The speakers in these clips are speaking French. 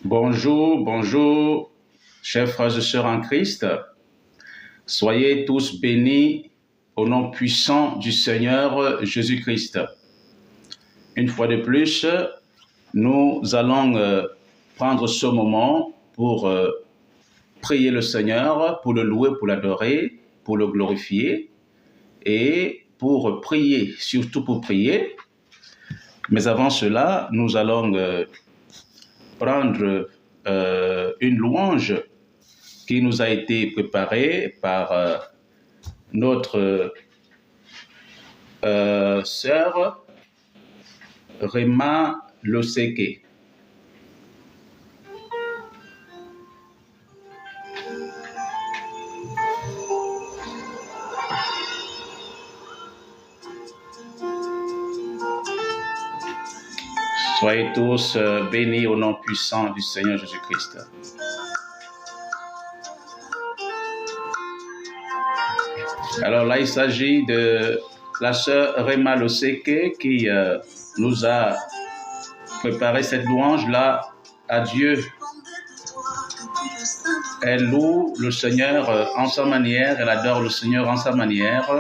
Bonjour, bonjour, chers frères et sœurs en Christ. Soyez tous bénis au nom puissant du Seigneur Jésus-Christ. Une fois de plus, nous allons prendre ce moment pour prier le Seigneur, pour le louer, pour l'adorer, pour le glorifier et pour prier, surtout pour prier. Mais avant cela, nous allons prendre une louange qui nous a été préparée par notre sœur Rema Loseke. Soyez tous bénis au nom puissant du Seigneur Jésus-Christ. Alors là, il s'agit de la sœur Rema Loseke qui nous a préparé cette louange-là à Dieu. Elle loue le Seigneur en sa manière, elle adore le Seigneur en sa manière.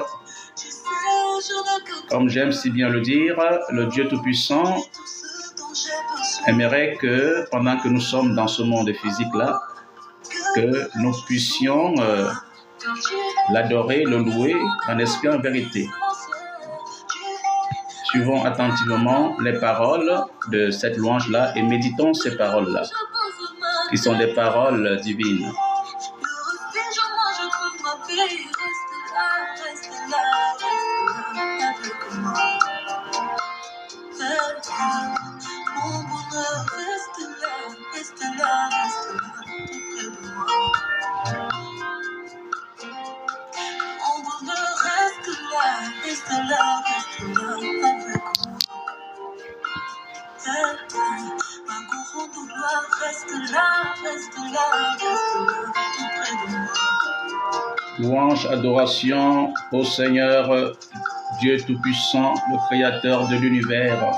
Comme j'aime si bien le dire, le Dieu Tout-Puissant aimerait que, pendant que nous sommes dans ce monde physique-là, que nous puissions l'adorer, le louer en esprit, en vérité. Suivons attentivement les paroles de cette louange-là et méditons ces paroles-là, qui sont des paroles divines. Louange, adoration au Seigneur, Dieu Tout-Puissant, le Créateur de l'univers.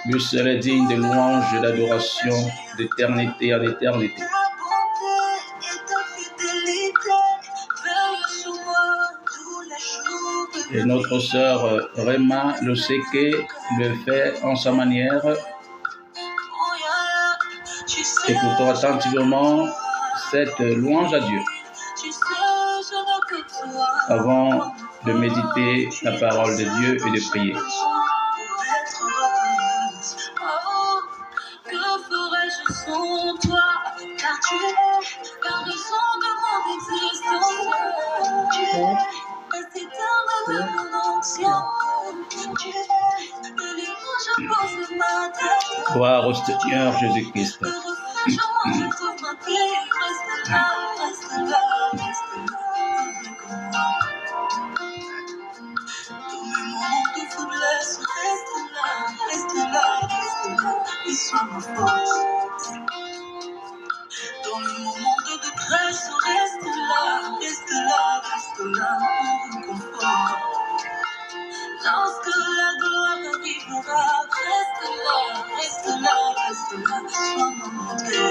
Lui seul est digne de louange et d'adoration d'éternité en éternité. Et notre sœur Rema Loseke le fait en sa manière. Écoutons attentivement cette louange à Dieu avant de méditer la parole de Dieu et de prier. Gloire au Seigneur Jésus-Christ. Dans le moment de détresse, reste là, on réconfort. Lorsque la gloire arrivera, reste là, sois mon Dieu.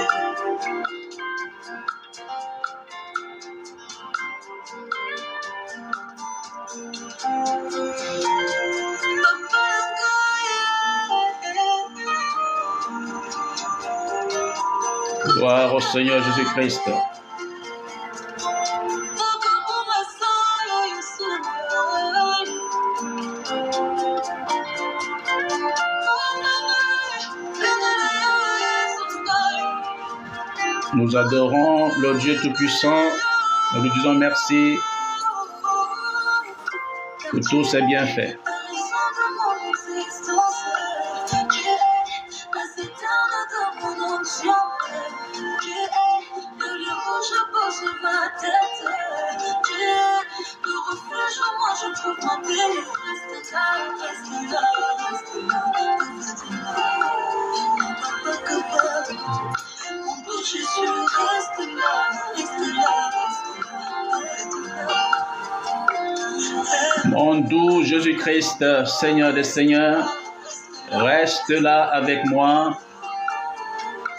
Gloire au Seigneur Jésus-Christ. Nous adorons le Dieu Tout-Puissant. Nous lui disons merci pour tous ses bienfaits. Mon doux Jésus-Christ, Seigneur des Seigneurs, reste reste là avec moi.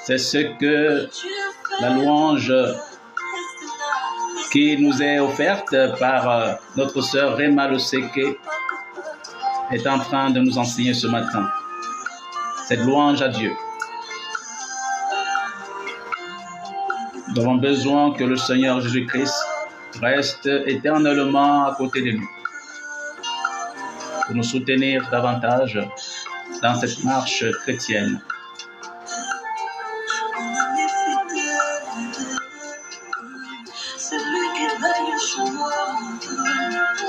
C'est ce que la louange qui nous est offerte par notre sœur Rema Loseke est en train de nous enseigner ce matin. Cette louange à Dieu. Nous avons besoin que le Seigneur Jésus-Christ reste éternellement à côté de nous pour nous soutenir davantage dans cette marche chrétienne.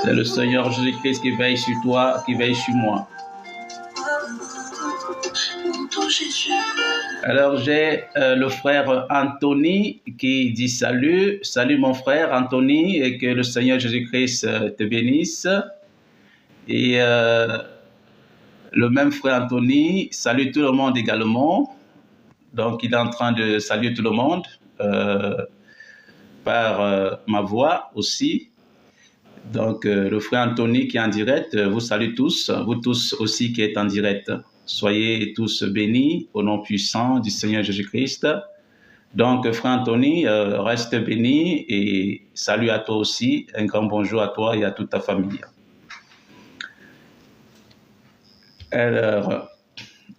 C'est le Seigneur Jésus-Christ qui veille sur toi, qui veille sur moi. Alors j'ai le frère Anthony qui dit salut. Salut mon frère Anthony et que le Seigneur Jésus-Christ te bénisse. Et le même frère Anthony salue tout le monde également. Donc il est en train de saluer tout le monde par ma voix aussi. Donc le frère Anthony qui est en direct vous salue tous, vous tous aussi qui êtes en direct. Soyez tous bénis au nom puissant du Seigneur Jésus-Christ. Donc, frère Anthony, reste béni et salut à toi aussi. Un grand bonjour à toi et à toute ta famille. Alors,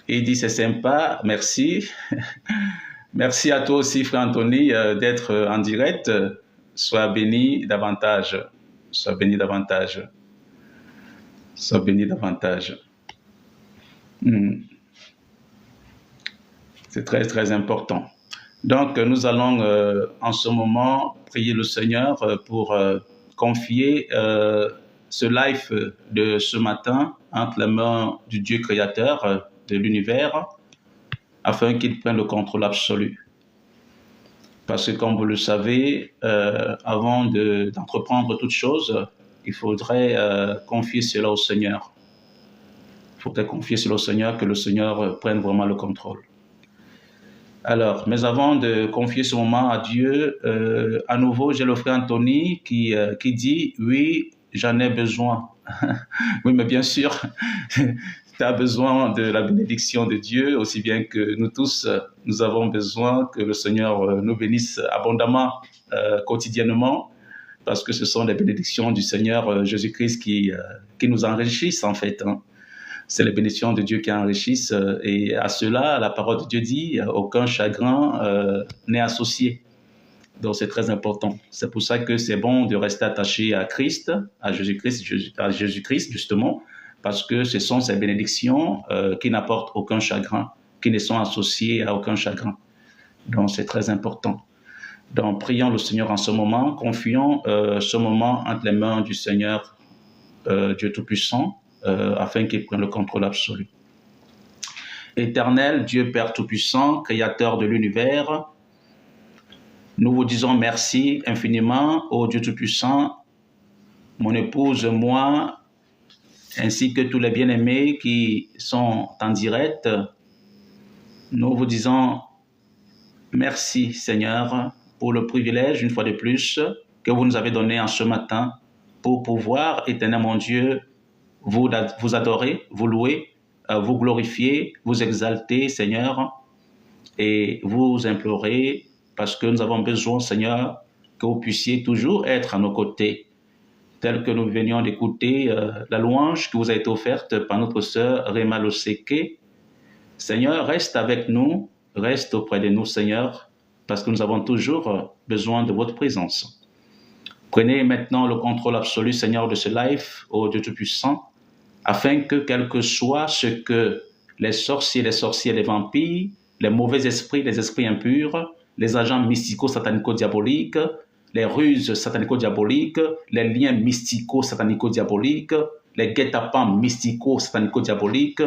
il dit c'est sympa, merci. Merci à toi aussi, frère Anthony, d'être en direct. Sois béni davantage. Sois béni davantage. Sois béni davantage. C'est très, très important. Donc, nous allons en ce moment prier le Seigneur pour confier ce live de ce matin entre les mains du Dieu créateur de l'univers afin qu'il prenne le contrôle absolu. Parce que, comme vous le savez, avant d'entreprendre toute chose, il faudrait confier cela au Seigneur. Il faudrait confier cela au Seigneur, que le Seigneur prenne vraiment le contrôle. Alors, mais avant de confier ce moment à Dieu, à nouveau, j'ai le frère Anthony qui dit « Oui, j'en ai besoin. » Oui, mais bien sûr, tu as besoin de la bénédiction de Dieu, aussi bien que nous tous, nous avons besoin que le Seigneur nous bénisse abondamment, quotidiennement, parce que ce sont les bénédictions du Seigneur Jésus-Christ qui nous enrichissent en fait. Hein. C'est les bénédictions de Dieu qui enrichissent et à cela, la parole de Dieu dit aucun chagrin n'est associé. Donc c'est très important. C'est pour ça que c'est bon de rester attaché à Christ, à Jésus-Christ justement, parce que ce sont ces bénédictions qui n'apportent aucun chagrin, qui ne sont associées à aucun chagrin. Donc c'est très important. Donc prions le Seigneur en ce moment, confions ce moment entre les mains du Seigneur Dieu Tout-Puissant, afin qu'il prenne le contrôle absolu. Éternel, Dieu Père Tout-Puissant, Créateur de l'univers, nous vous disons merci infiniment, ô Dieu Tout-Puissant, mon épouse, moi, ainsi que tous les bien-aimés qui sont en direct. Nous vous disons merci, Seigneur, pour le privilège, une fois de plus, que vous nous avez donné en ce matin pour pouvoir, éternel mon Dieu, vous adorer, vous louer, vous glorifier, vous exalter, Seigneur, et vous implorer, parce que nous avons besoin, Seigneur, que vous puissiez toujours être à nos côtés, tel que nous venions d'écouter la louange qui vous a été offerte par notre sœur Rema Loseke. Seigneur, reste avec nous, reste auprès de nous, Seigneur, parce que nous avons toujours besoin de votre présence. Prenez maintenant le contrôle absolu, Seigneur, de ce live, ô Dieu Tout-Puissant, afin que, quel que soit ce que les sorciers, les vampires, les mauvais esprits, les esprits impurs, les agents mystico-satanico-diaboliques, les ruses satanico-diaboliques, les liens mystico-satanico-diaboliques, les guet-apens mystico-satanico-diaboliques,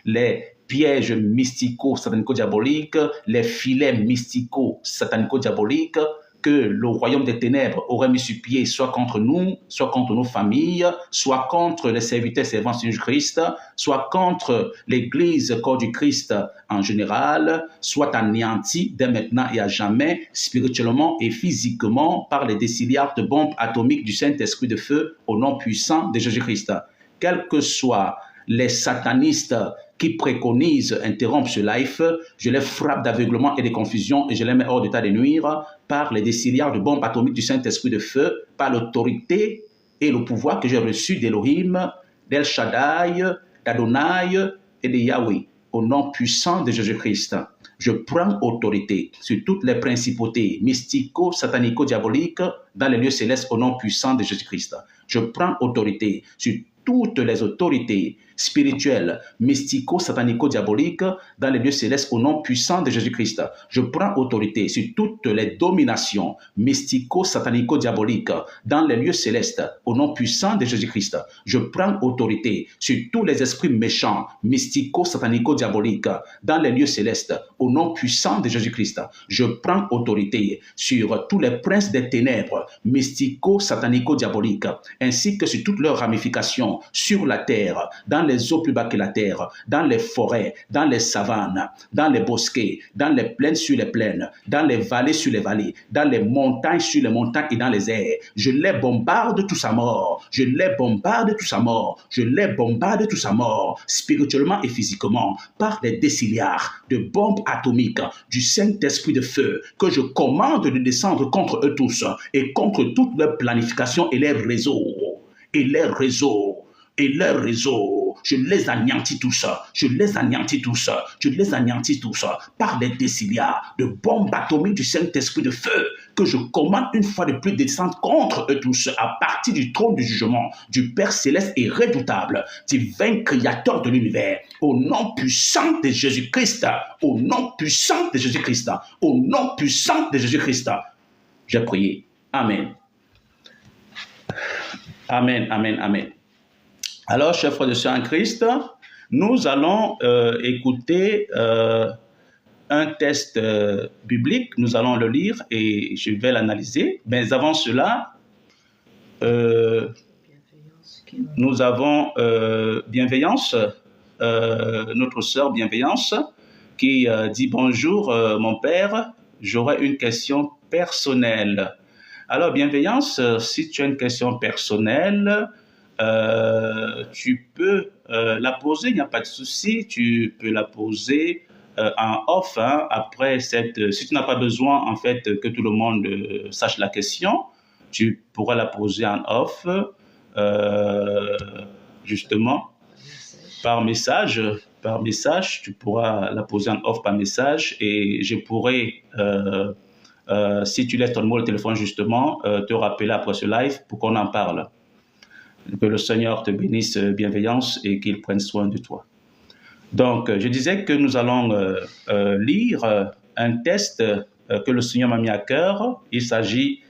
les pièges mystico-satanico-diaboliques, les filets mystico-satanico-diaboliques, que le royaume des ténèbres aurait mis sur pied, soit contre nous, soit contre nos familles, soit contre les serviteurs servants de Jésus-Christ, soit contre l'Église, corps du Christ en général, soit anéanti dès maintenant et à jamais, spirituellement et physiquement, par les déciliards de bombes atomiques du Saint-Esprit de feu au nom puissant de Jésus-Christ. Quels que soient les satanistes qui préconisent interrompre ce live, je les frappe d'aveuglement et de confusion et je les mets hors d'état de nuire par les déciliards de bombes atomiques du Saint-Esprit de feu, par l'autorité et le pouvoir que j'ai reçu d'Elohim, d'El Shaddai, d'Adonai et de Yahweh. Au nom puissant de Jésus-Christ, je prends autorité sur toutes les principautés mystico-satanico-diaboliques dans les lieux célestes au nom puissant de Jésus-Christ. Je prends autorité sur toutes les autorités spirituelles, mystico-satanico-diaboliques dans les lieux célestes au nom puissant de Jésus-Christ. Je prends autorité sur toutes les dominations mystico-satanico-diaboliques dans les lieux célestes au nom puissant de Jésus-Christ. Je prends autorité sur tous les esprits méchants mystico-satanico-diaboliques dans les lieux célestes au nom puissant de Jésus-Christ. Je prends autorité sur tous les princes des ténèbres mystico-satanico-diaboliques ainsi que sur toutes leurs ramifications sur la terre, dans les eaux plus bas que la terre, dans les forêts, dans les savanes, dans les bosquets, dans les plaines sur les plaines, dans les vallées sur les vallées, dans les montagnes sur les montagnes et dans les airs. Je les bombarde tous à mort. Je les bombarde tous à mort. Je les bombarde tous à mort, spirituellement et physiquement, par des déciliards de bombes atomiques du Saint-Esprit de feu que je commande de descendre contre eux tous et contre toute leur planification et leurs réseaux. Et leurs réseaux. Et leurs réseaux, je les anéantis tous, je les anéantis tous, je les anéantis tous par des déciliards de bombes atomiques du Saint-Esprit de feu que je commande une fois de plus de descendre contre eux tous à partir du trône du jugement du Père céleste et redoutable, divin créateur de l'univers, au nom puissant de Jésus-Christ, au nom puissant de Jésus-Christ, au nom puissant de Jésus-Christ. J'ai prié. Amen. Amen, amen, amen. Alors, chers frères et sœurs en Christ, nous allons écouter un texte biblique, nous allons le lire et je vais l'analyser. Mais avant cela, nous avons Bienveillance, notre sœur Bienveillance, qui dit « Bonjour mon père, j'aurais une question personnelle ». Alors Bienveillance, si tu as une question personnelle, tu peux la poser, il n'y a pas de souci, tu peux la poser en off, hein, après cette, si tu n'as pas besoin en fait que tout le monde sache la question, tu pourras la poser en off, justement, par message, tu pourras la poser en off par message et je pourrai, si tu laisses ton numéro de téléphone justement, te rappeler après ce live pour qu'on en parle. Que le Seigneur te bénisse, Bienveillance, et qu'il prenne soin de toi. Donc, je disais que nous allons lire un texte que le Seigneur m'a mis à cœur. Il s'agit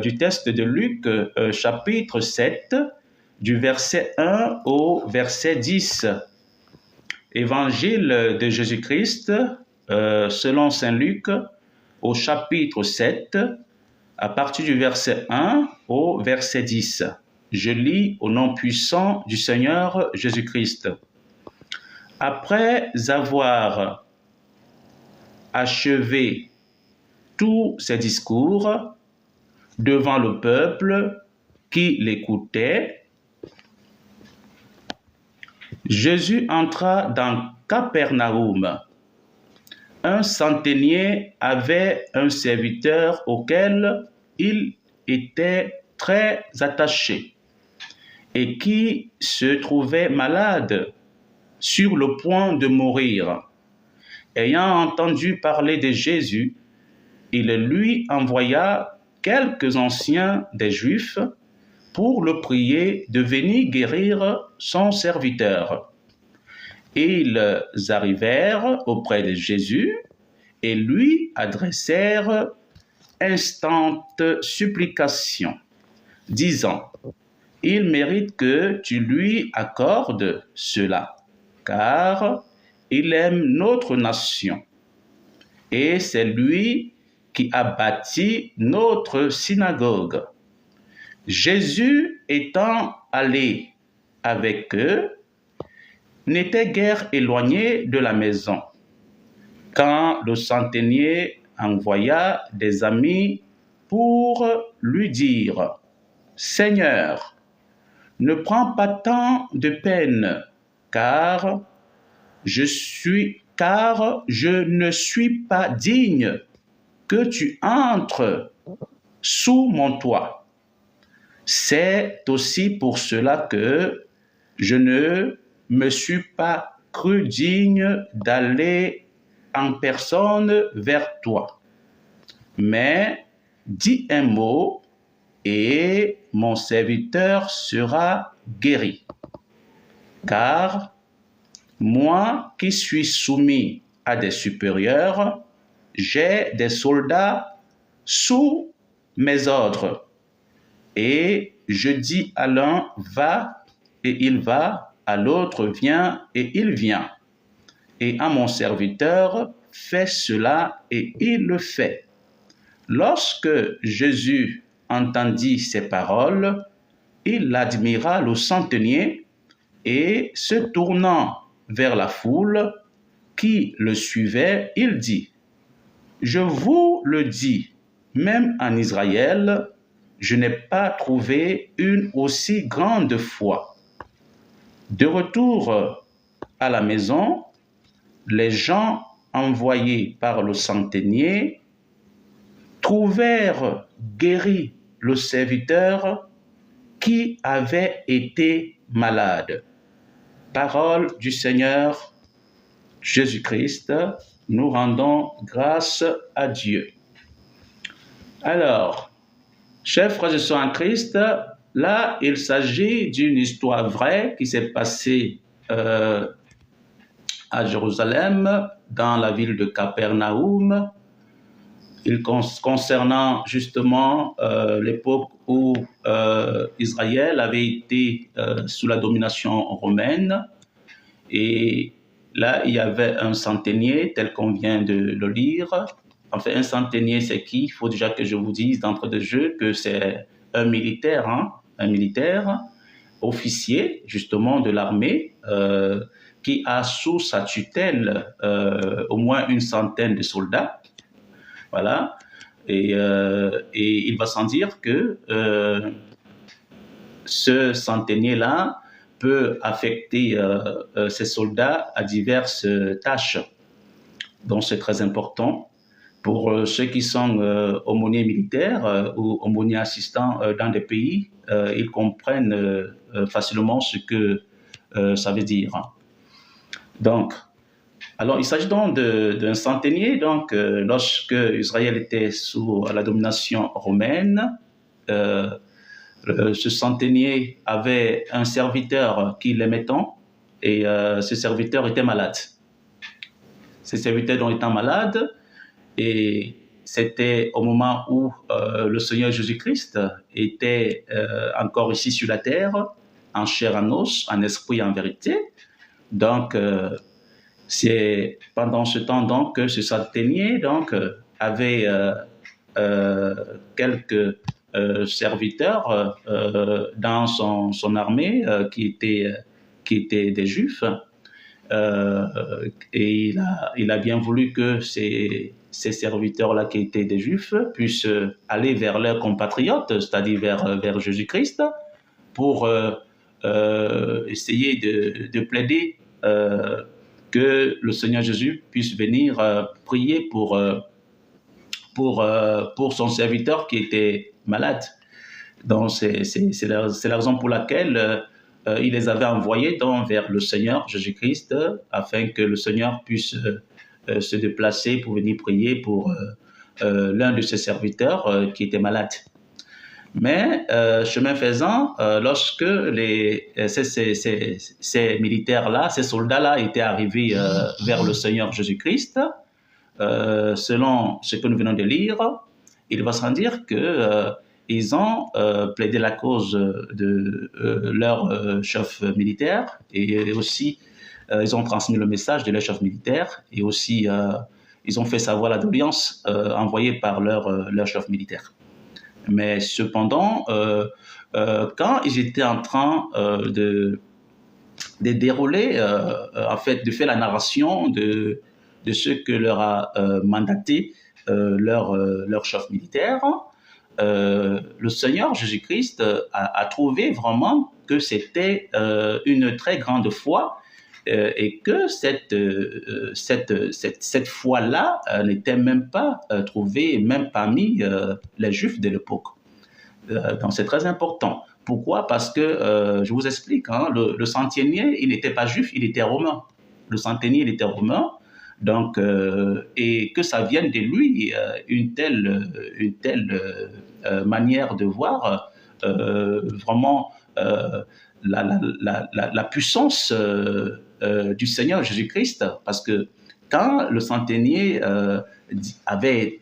du texte de Luc, chapitre 7, du verset 1 au verset 10. Évangile de Jésus-Christ, selon saint Luc, au chapitre 7, à partir du verset 1 au verset 10. Je lis au nom puissant du Seigneur Jésus-Christ. Après avoir achevé tous ses discours devant le peuple qui l'écoutait, Jésus entra dans Capernaum. Un centenier avait un serviteur auquel il était très attaché et qui se trouvait malade, sur le point de mourir. Ayant entendu parler de Jésus, il lui envoya quelques anciens des Juifs pour le prier de venir guérir son serviteur. Ils arrivèrent auprès de Jésus et lui adressèrent instantes supplications, disant: il mérite que tu lui accordes cela, car il aime notre nation. Et c'est lui qui a bâti notre synagogue. Jésus étant allé avec eux, n'était guère éloigné de la maison, quand le centenier envoya des amis pour lui dire: Seigneur, ne prends pas tant de peine, car car je ne suis pas digne que tu entres sous mon toit. C'est aussi pour cela que je ne me suis pas cru digne d'aller en personne vers toi. Mais dis un mot et mon serviteur sera guéri. Car moi qui suis soumis à des supérieurs, j'ai des soldats sous mes ordres. Et je dis à l'un, va, et il va, à l'autre, viens, et il vient. Et à mon serviteur, fais cela, et il le fait. Lorsque Jésus entendit ces paroles, il admira le centenier et, se tournant vers la foule qui le suivait, il dit, « Je vous le dis, même en Israël, je n'ai pas trouvé une aussi grande foi. » De retour à la maison, les gens envoyés par le centenier trouvèrent guéri le serviteur qui avait été malade. Parole du Seigneur Jésus-Christ, nous rendons grâce à Dieu. Alors, chers frères et sœurs en Christ, là, il s'agit d'une histoire vraie qui s'est passée à Jérusalem, dans la ville de Capernaum, concernant justement l'époque où Israël avait été sous la domination romaine. Et là, il y avait un centenier, tel qu'on vient de le lire. Enfin, un centenier, c'est qui? Il faut déjà que je vous dise d'entrée de jeu que c'est un militaire, un militaire officier, justement, de l'armée, qui a sous sa tutelle au moins une centaine de soldats. Voilà. Et il va sans dire que ce centenier-là peut affecter ses soldats à diverses tâches. Donc, c'est très important. Pour ceux qui sont aumôniers militaires ou aumôniers assistants dans des pays, ils comprennent facilement ce que ça veut dire. Donc, alors, il s'agit donc d'un centenier. Donc, lorsque Israël était sous la domination romaine, ce centenier avait un serviteur qui l'aimait tant, et ce serviteur était malade. Ce serviteur donc étant malade, et c'était au moment où le Seigneur Jésus-Christ était encore ici sur la terre, en chair, en os, en esprit, en vérité. Donc, c'est pendant ce temps donc que ce centenier donc avait quelques serviteurs dans son armée qui étaient des Juifs, et il a bien voulu que ces serviteurs-là qui étaient des Juifs puissent aller vers leurs compatriotes, c'est-à-dire vers Jésus-Christ, pour essayer de plaider que le Seigneur Jésus puisse venir prier pour son serviteur qui était malade. Donc, c'est la raison pour laquelle il les avait envoyés donc vers le Seigneur Jésus-Christ, afin que le Seigneur puisse se déplacer pour venir prier pour l'un de ses serviteurs qui était malade. Mais, chemin faisant, lorsque ces militaires-là, ces soldats-là étaient arrivés vers le Seigneur Jésus-Christ, selon ce que nous venons de lire, il va sans dire qu'ils ont plaidé la cause de leur chef militaire, et aussi ils ont transmis le message de leur chef militaire, et aussi ils ont fait savoir la doléance envoyée par leur chef militaire. Mais cependant, quand ils étaient en train de dérouler, en fait, de faire la narration de ce que leur a mandaté leur chef militaire, le Seigneur Jésus-Christ a trouvé vraiment que c'était une très grande foi et que cette foi-là n'était même pas trouvée même parmi les Juifs de l'époque. Donc c'est très important. Pourquoi? Parce que, je vous explique, hein, le centenier, il n'était pas juif, il était romain. Le centenier, il était romain. Donc, et que ça vienne de lui, une telle manière de voir vraiment la puissance du Seigneur Jésus-Christ. Parce que quand le centenier avait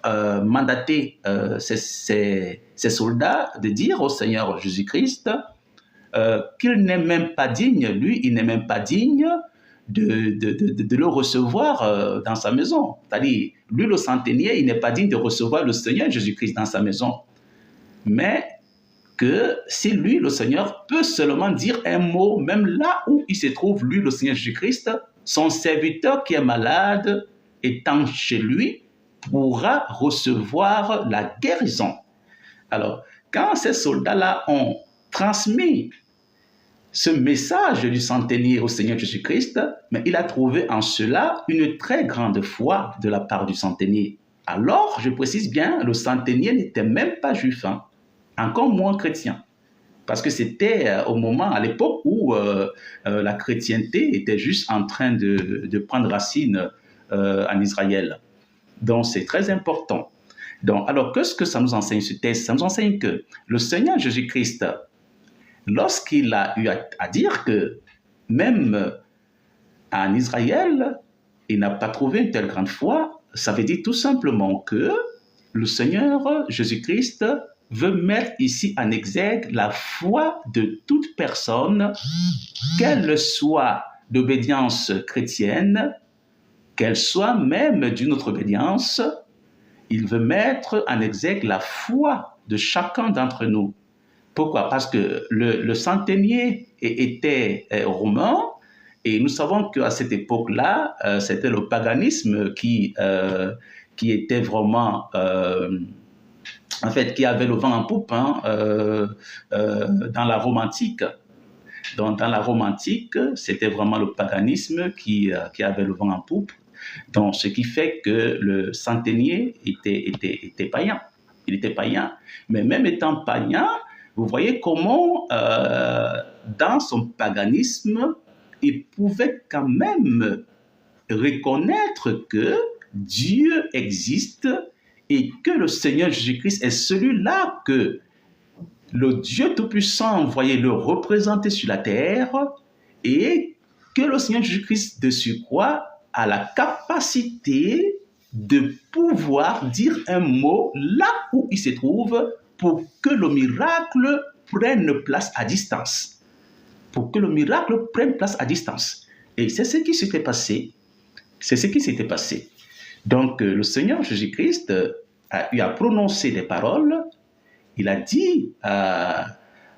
mandaté ses soldats de dire au Seigneur Jésus-Christ qu'il n'est même pas digne, lui, il n'est même pas digne de le recevoir dans sa maison. C'est-à-dire, lui, le centenier, il n'est pas digne de recevoir le Seigneur Jésus-Christ dans sa maison. Mais que si lui, le Seigneur, peut seulement dire un mot, même là où il se trouve, lui, le Seigneur Jésus-Christ, son serviteur qui est malade, étant chez lui, pourra recevoir la guérison. Alors, quand ces soldats-là ont transmis ce message du centenier au Seigneur Jésus-Christ, mais il a trouvé en cela une très grande foi de la part du centenier. Alors, je précise bien, le centenier n'était même pas juif, hein, encore moins chrétien. Parce que c'était au moment, à l'époque où la chrétienté était juste en train de prendre racine en Israël. Donc, c'est très important. Donc, alors, qu'est-ce que ça nous enseigne ce texte? Ça nous enseigne que le Seigneur Jésus-Christ, lorsqu'il a eu à dire que même en Israël, il n'a pas trouvé une telle grande foi, ça veut dire tout simplement que le Seigneur Jésus-Christ veut mettre ici en exergue la foi de toute personne, qu'elle soit d'obédience chrétienne, qu'elle soit même d'une autre obédience. Il veut mettre en exergue la foi de chacun d'entre nous. Pourquoi? Parce que le centenier était romain, et nous savons qu'à cette époque-là, c'était le paganisme qui était vraiment, en fait, qui avait le vent en poupe hein, dans la Rome antique. Donc, dans la Rome antique, c'était vraiment le paganisme qui avait le vent en poupe. Donc, ce qui fait que le centenier était païen. Il était païen. Mais même étant païen, vous voyez comment, dans son paganisme, il pouvait quand même reconnaître que Dieu existe et que le Seigneur Jésus-Christ est celui-là que le Dieu Tout-Puissant a envoyé le représenter sur la terre et que le Seigneur Jésus-Christ de surcroît a la capacité de pouvoir dire un mot là où il se trouve pour que le miracle prenne place à distance. Pour que le miracle prenne place à distance. Et c'est ce qui s'était passé. C'est ce qui s'était passé. Donc, le Seigneur Jésus-Christ a eu à prononcer des paroles. Il a dit à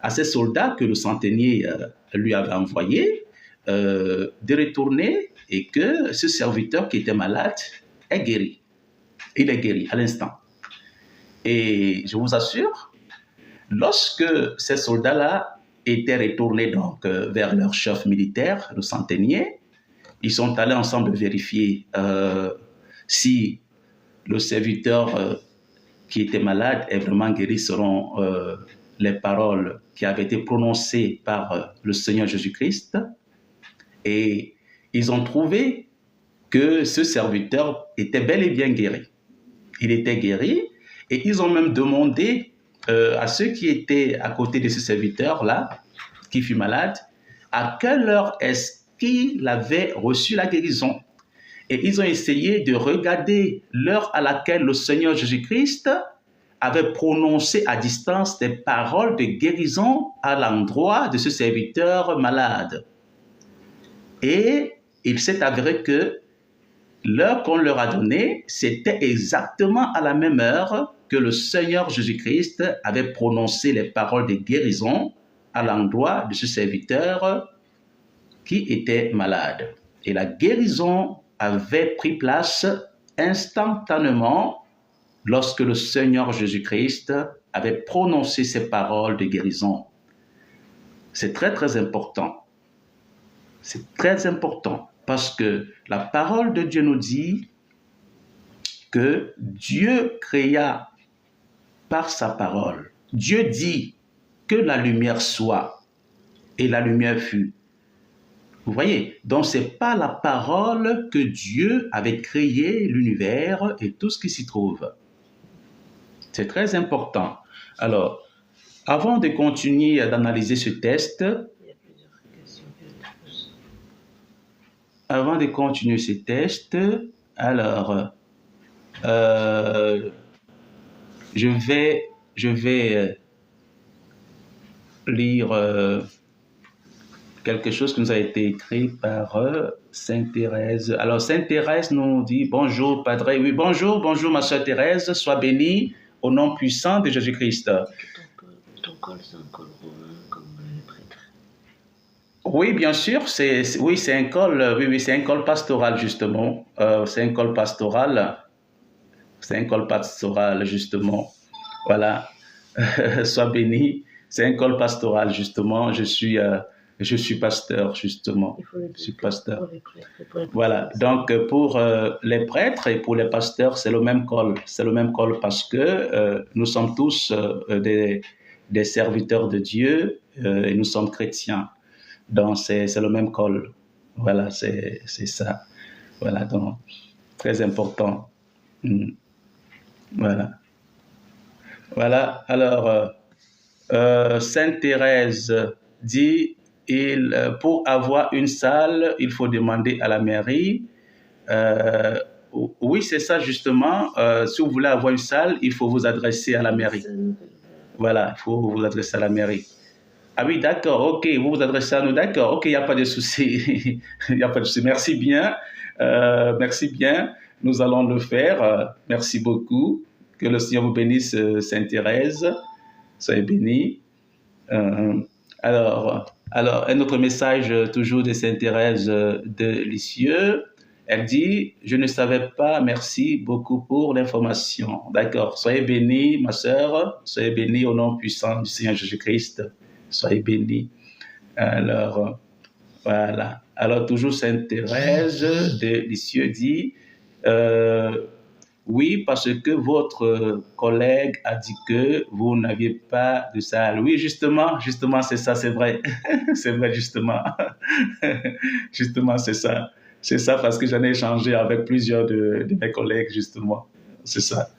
ces soldats que le centenier lui avait envoyés de retourner et que ce serviteur qui était malade est guéri. Il est guéri à l'instant. Et je vous assure, lorsque ces soldats-là étaient retournés donc vers leur chef militaire, le centenier, ils sont allés ensemble vérifier si le serviteur qui était malade est vraiment guéri selon les paroles qui avaient été prononcées par le Seigneur Jésus-Christ. Et ils ont trouvé que ce serviteur était bel et bien guéri. Il était guéri et ils ont même demandé à ceux qui étaient à côté de ce serviteur-là, qui fut malade, à quelle heure est-ce qu'il avait reçu la guérison. Et ils ont essayé de regarder l'heure à laquelle le Seigneur Jésus-Christ avait prononcé à distance des paroles de guérison à l'endroit de ce serviteur malade. Et il s'est avéré que l'heure qu'on leur a donnée, c'était exactement à la même heure que le Seigneur Jésus-Christ avait prononcé les paroles de guérison à l'endroit de ce serviteur qui était malade. Et la guérison avait pris place instantanément lorsque le Seigneur Jésus-Christ avait prononcé ces paroles de guérison. C'est très, très important. C'est très important parce que la parole de Dieu nous dit que Dieu créa par sa parole. Dieu dit que la lumière soit et la lumière fut. Vous voyez, donc ce n'est pas la parole que Dieu avait créé l'univers et tout ce qui s'y trouve. C'est très important. Alors, avant de continuer d'analyser ce test, alors, je vais lire quelque chose qui nous a été écrit par Sainte Thérèse. Alors, Sainte Thérèse nous dit « Bonjour, Padre. » Oui, bonjour ma sœur Thérèse. Sois bénie au nom puissant de Jésus-Christ. Ton col, c'est un col romain, comme les prêtres. Oui, bien sûr. C'est un col. Oui, c'est un col pastoral, justement. C'est un col pastoral. C'est un col pastoral, justement. Voilà. Sois béni. C'est un col pastoral, justement. Je suis pasteur, justement. Je suis pasteur. Voilà. Donc, pour les prêtres et pour les pasteurs, c'est le même col. C'est le même col parce que nous sommes tous des serviteurs de Dieu et nous sommes chrétiens. Donc, c'est le même col. Voilà, c'est ça. Voilà, donc, très important. Voilà. Voilà, alors, Sainte Thérèse dit, pour avoir une salle, il faut demander à la mairie. Oui, c'est ça justement. Si vous voulez avoir une salle, il faut vous adresser à la mairie. Voilà, il faut vous adresser à la mairie. Ah oui, d'accord, ok, vous vous adressez à nous, d'accord, ok, il n'y a pas de souci. Il n'y a pas de souci. Merci bien. Nous allons le faire. Merci beaucoup. Que le Seigneur vous bénisse, Sainte Thérèse. Soyez bénis. Alors, un autre message toujours de Sainte Thérèse de Lisieux. Elle dit, je ne savais pas, merci beaucoup pour l'information. D'accord, soyez bénis, ma sœur, soyez bénis au nom puissant du Seigneur Jésus-Christ. Soyez bénis. Alors, voilà. Alors, toujours Sainte Thérèse de Lisieux dit, oui, parce que votre collègue a dit que vous n'aviez pas de salle. Oui, justement, c'est ça, c'est vrai. C'est vrai, justement. Justement, c'est ça. C'est ça parce que j'en ai échangé avec plusieurs de mes collègues, justement. C'est ça.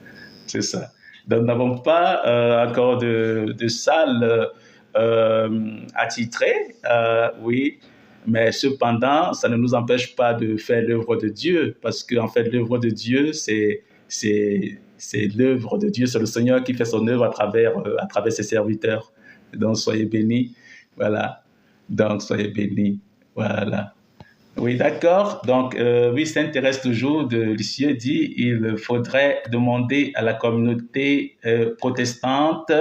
Donc, nous n'avons pas encore de salle attitrée, oui. Mais cependant, ça ne nous empêche pas de faire l'œuvre de Dieu parce qu'en fait, l'œuvre de Dieu, c'est l'œuvre de Dieu, c'est le Seigneur qui fait son œuvre à travers ses serviteurs. Donc, soyez bénis. Voilà. Donc, soyez bénis. Voilà. Oui, d'accord. Donc, oui, Sainte Thérèse toujours de Lisieux dit, il faudrait demander à la communauté protestante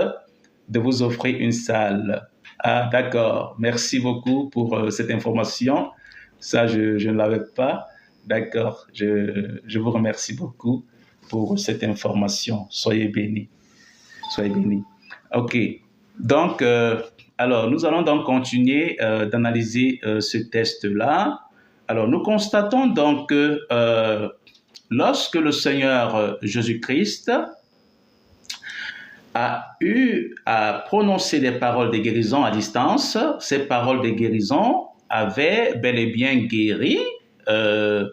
de vous offrir une salle. Ah, d'accord. Merci beaucoup pour cette information. Ça, je ne l'avais pas. D'accord. Je vous remercie beaucoup pour cette information. Soyez bénis. Soyez bénis. OK. Donc, alors, nous allons donc continuer d'analyser ce test-là. Alors, nous constatons donc que lorsque le Seigneur Jésus-Christ a eu à prononcer des paroles de guérison à distance, ces paroles de guérison avaient bel et bien guéri ce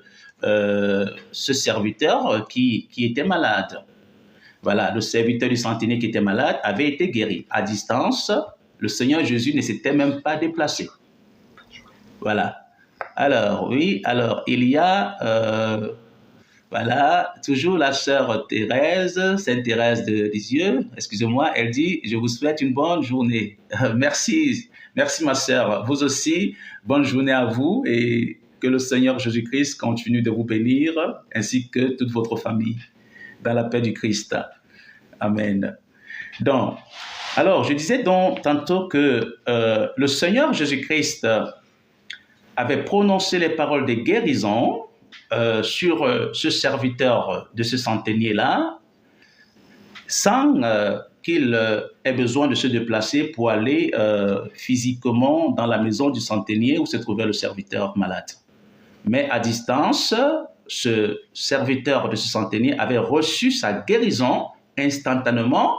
serviteur qui était malade. Voilà, le serviteur du centenier qui était malade avait été guéri. À distance, le Seigneur Jésus ne s'était même pas déplacé. Voilà. Alors, oui, il y a, voilà, toujours la sœur Thérèse, Sainte Thérèse de Lisieux, excusez-moi, elle dit, je vous souhaite une bonne journée. Merci ma sœur, vous aussi, bonne journée à vous et que le Seigneur Jésus-Christ continue de vous bénir, ainsi que toute votre famille, dans la paix du Christ. Amen. Donc, alors, je disais donc tantôt que le Seigneur Jésus-Christ avait prononcé les paroles de guérison sur ce serviteur de ce centenier-là, sans qu'il ait besoin de se déplacer pour aller physiquement dans la maison du centenier où se trouvait le serviteur malade. Mais à distance, ce serviteur de ce centenier avait reçu sa guérison instantanément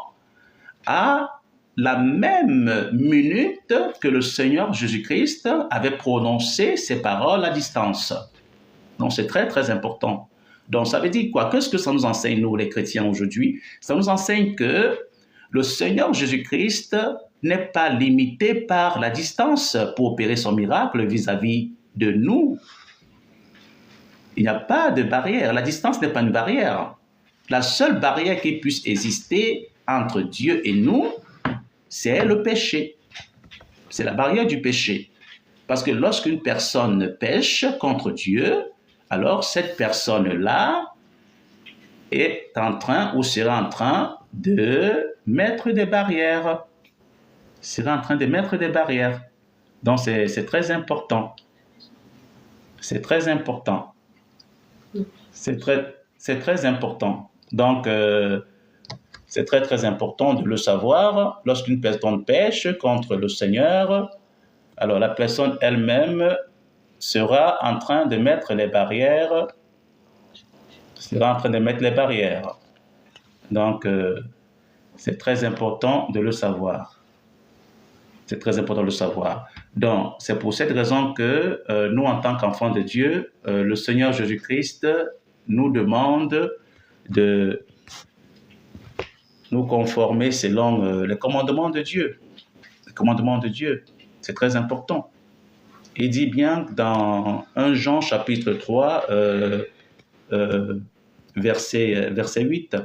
à la même minute que le Seigneur Jésus-Christ avait prononcé ces paroles à distance. Donc c'est très très important. Donc ça veut dire quoi? Qu'est-ce que ça nous enseigne, nous les chrétiens aujourd'hui? Ça nous enseigne que le Seigneur Jésus-Christ n'est pas limité par la distance pour opérer son miracle vis-à-vis de nous. Il n'y a pas de barrière. La distance n'est pas une barrière. La seule barrière qui puisse exister entre Dieu et nous, c'est le péché. C'est la barrière du péché. Parce que lorsqu'une personne pêche contre Dieu, alors cette personne-là est en train ou sera en train de mettre des barrières. Sera en train de mettre des barrières. Donc c'est très important. C'est très important. C'est très important. Donc, c'est très, très important de le savoir. Lorsqu'une personne pêche contre le Seigneur, alors la personne elle-même sera en train de mettre les barrières. Donc, c'est très important de le savoir. C'est très important de le savoir. Donc, c'est pour cette raison que nous, en tant qu'enfants de Dieu, le Seigneur Jésus-Christ nous demande de nous conformer selon les commandements de Dieu. Les commandements de Dieu, c'est très important. Il dit bien dans 1 Jean chapitre 3, verset 8,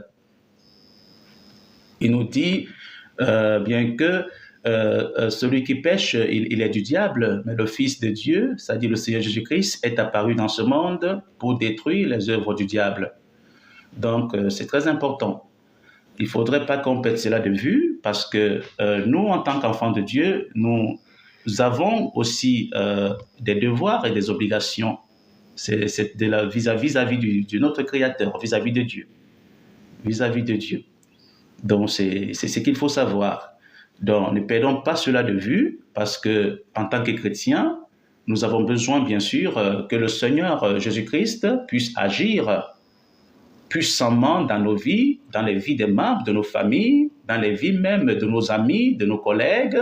il nous dit bien que celui qui pêche, il est du diable, mais le Fils de Dieu, c'est-à-dire le Seigneur Jésus-Christ, est apparu dans ce monde pour détruire les œuvres du diable. Donc, c'est très important. Il ne faudrait pas qu'on perde cela de vue, parce que nous, en tant qu'enfants de Dieu, nous avons aussi des devoirs et des obligations. C'est vis-à-vis de notre Créateur, vis-à-vis de Dieu. Vis-à-vis de Dieu. Donc, c'est ce qu'il faut savoir. Donc, ne perdons pas cela de vue, parce que en tant que chrétiens, nous avons besoin, bien sûr, que le Seigneur Jésus-Christ puisse agir puissamment dans nos vies, dans les vies des membres de nos familles, dans les vies même de nos amis, de nos collègues,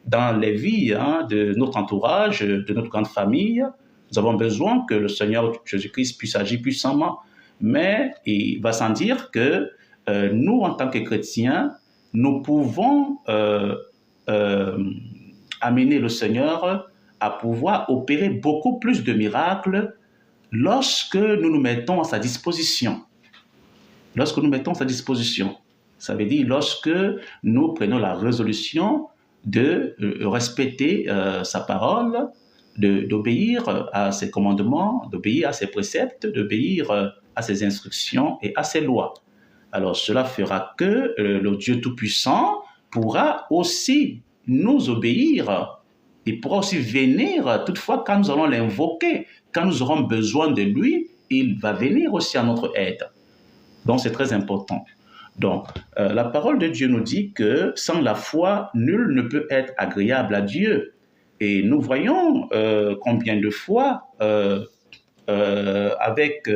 dans les vies de notre entourage, de notre grande famille. Nous avons besoin que le Seigneur Jésus-Christ puisse agir puissamment. Mais il va sans dire que nous, en tant que chrétiens, nous pouvons amener le Seigneur à pouvoir opérer beaucoup plus de miracles lorsque nous nous mettons à sa disposition. Lorsque nous mettons à sa disposition. Ça veut dire lorsque nous prenons la résolution de respecter sa parole, d'obéir à ses commandements, d'obéir à ses préceptes, d'obéir à ses instructions et à ses lois. Alors cela fera que le Dieu Tout-Puissant pourra aussi nous obéir. Il pourra aussi venir, toutefois, quand nous allons l'invoquer, quand nous aurons besoin de lui, il va venir aussi à notre aide. Donc c'est très important. Donc, la parole de Dieu nous dit que sans la foi, nul ne peut être agréable à Dieu. Et nous voyons combien de fois, avec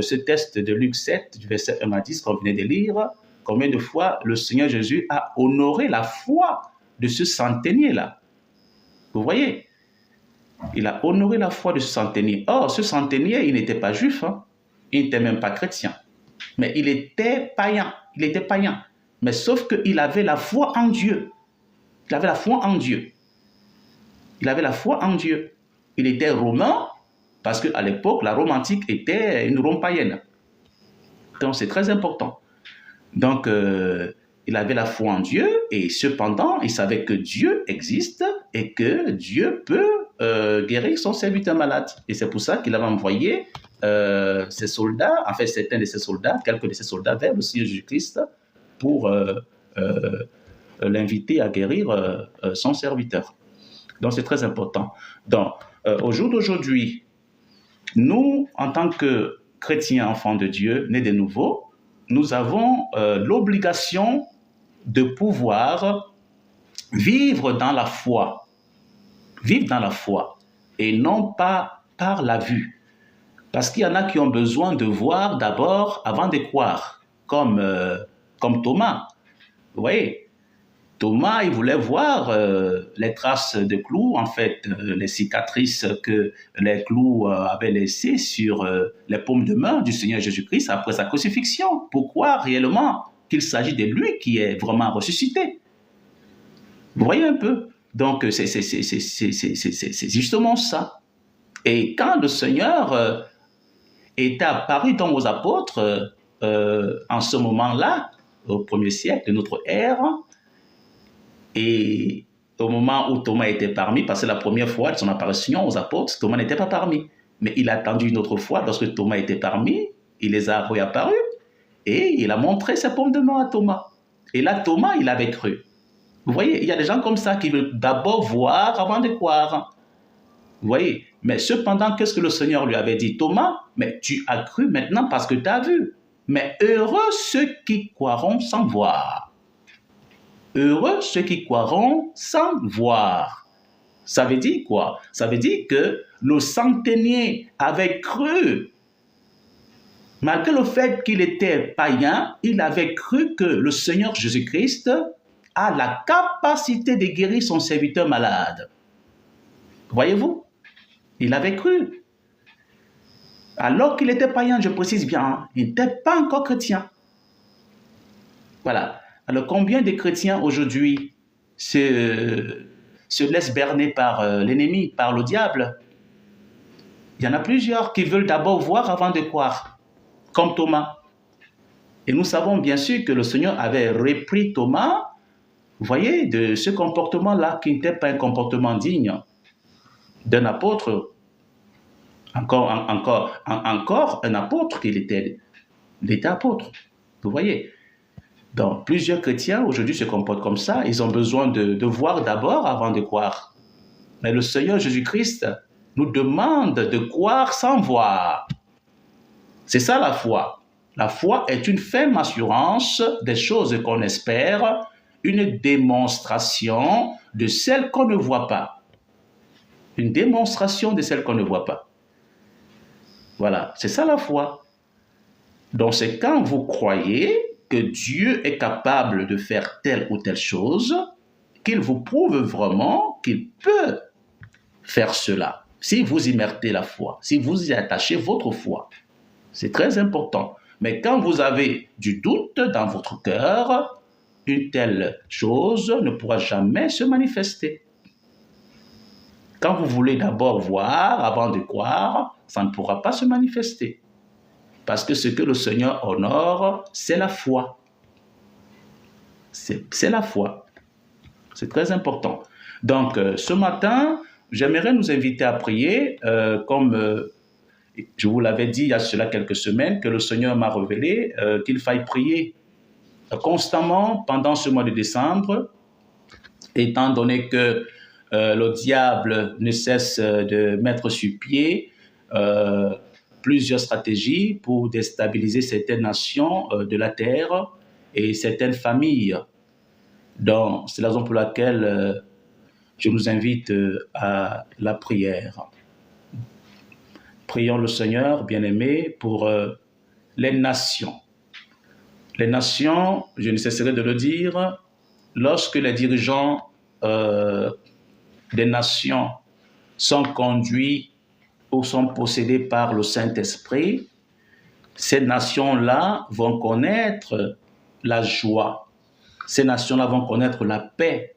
ce texte de Luc 7, du verset 1 à 10 qu'on venait de lire, combien de fois le Seigneur Jésus a honoré la foi de ce centenier-là. Vous voyez, il a honoré la foi de ce centenier. Or, ce centenier, il n'était pas juif, il n'était même pas chrétien. Mais il était païen. Il était païen. Mais sauf qu'il avait la foi en Dieu. Il avait la foi en Dieu. Il avait la foi en Dieu. Il était romain parce qu'à l'époque, la Rome antique était une Rome païenne. Donc, c'est très important. Donc, il avait la foi en Dieu et cependant, il savait que Dieu existe et que Dieu peut guérir son serviteur malade. Et c'est pour ça qu'il avait envoyé ses soldats, en fait certains de ses soldats, quelques de ses soldats vers le Seigneur Jésus-Christ pour l'inviter à guérir son serviteur. Donc c'est très important. Donc au jour d'aujourd'hui, nous, en tant que chrétiens enfants de Dieu, nés de nouveau, nous avons l'obligation de pouvoir vivre dans la foi. Vivre dans la foi et non pas par la vue. Parce qu'il y en a qui ont besoin de voir d'abord avant de croire, comme Thomas. Vous voyez, Thomas, il voulait voir les traces de clous, en fait, les cicatrices que les clous avaient laissées sur les paumes de main du Seigneur Jésus-Christ après sa crucifixion, pour croire réellement qu'il s'agit de lui qui est vraiment ressuscité. Vous voyez un peu? Donc, c'est justement ça. Et quand le Seigneur était apparu dans aux apôtres, en ce moment-là, au 1er siècle de notre ère, et au moment où Thomas était parmi, parce que la première fois de son apparition aux apôtres, Thomas n'était pas parmi. Mais il a attendu une autre fois, lorsque Thomas était parmi, il les a réapparus, et il a montré ses paumes de main à Thomas. Et là, Thomas, il avait cru. Vous voyez, il y a des gens comme ça qui veulent d'abord voir avant de croire. Vous voyez, mais cependant, qu'est-ce que le Seigneur lui avait dit? Thomas, mais tu as cru maintenant parce que tu as vu. Mais heureux ceux qui croiront sans voir. Heureux ceux qui croiront sans voir. Ça veut dire quoi? Ça veut dire que le centenier avait cru. Malgré le fait qu'il était païen, il avait cru que le Seigneur Jésus-Christ a la capacité de guérir son serviteur malade. Voyez-vous? Il avait cru. Alors qu'il était païen, je précise bien, il n'était pas encore chrétien. Voilà. Alors combien de chrétiens aujourd'hui se laissent berner par l'ennemi, par le diable? Il y en a plusieurs qui veulent d'abord voir avant de croire, comme Thomas. Et nous savons bien sûr que le Seigneur avait repris Thomas, vous voyez, de ce comportement-là qui n'était pas un comportement digne d'un apôtre. Encore un apôtre qu'il était. Il était apôtre. Vous voyez. Donc, plusieurs chrétiens aujourd'hui se comportent comme ça. Ils ont besoin de voir d'abord avant de croire. Mais le Seigneur Jésus-Christ nous demande de croire sans voir. C'est ça la foi. La foi est une ferme assurance des choses qu'on espère, une démonstration de celles qu'on ne voit pas. Une démonstration de celles qu'on ne voit pas. Voilà, c'est ça la foi. Donc c'est quand vous croyez que Dieu est capable de faire telle ou telle chose, qu'il vous prouve vraiment qu'il peut faire cela. Si vous y mettez la foi, si vous y attachez votre foi, c'est très important. Mais quand vous avez du doute dans votre cœur, une telle chose ne pourra jamais se manifester. Quand vous voulez d'abord voir avant de croire, ça ne pourra pas se manifester. Parce que ce que le Seigneur honore, c'est la foi. C'est la foi. C'est très important. Donc, ce matin, j'aimerais nous inviter à prier, comme je vous l'avais dit il y a cela quelques semaines, que le Seigneur m'a révélé qu'il faille prier constamment pendant ce mois de décembre, étant donné que le diable ne cesse de mettre sur pied plusieurs stratégies pour déstabiliser certaines nations de la terre et certaines familles. Donc, c'est la raison pour laquelle je nous invite à la prière. Prions le Seigneur, bien-aimé, pour les nations. Les nations, je ne cesserai de le dire, lorsque les dirigeants des nations sont conduits ou sont possédés par le Saint-Esprit, ces nations-là vont connaître la joie. Ces nations-là vont connaître la paix.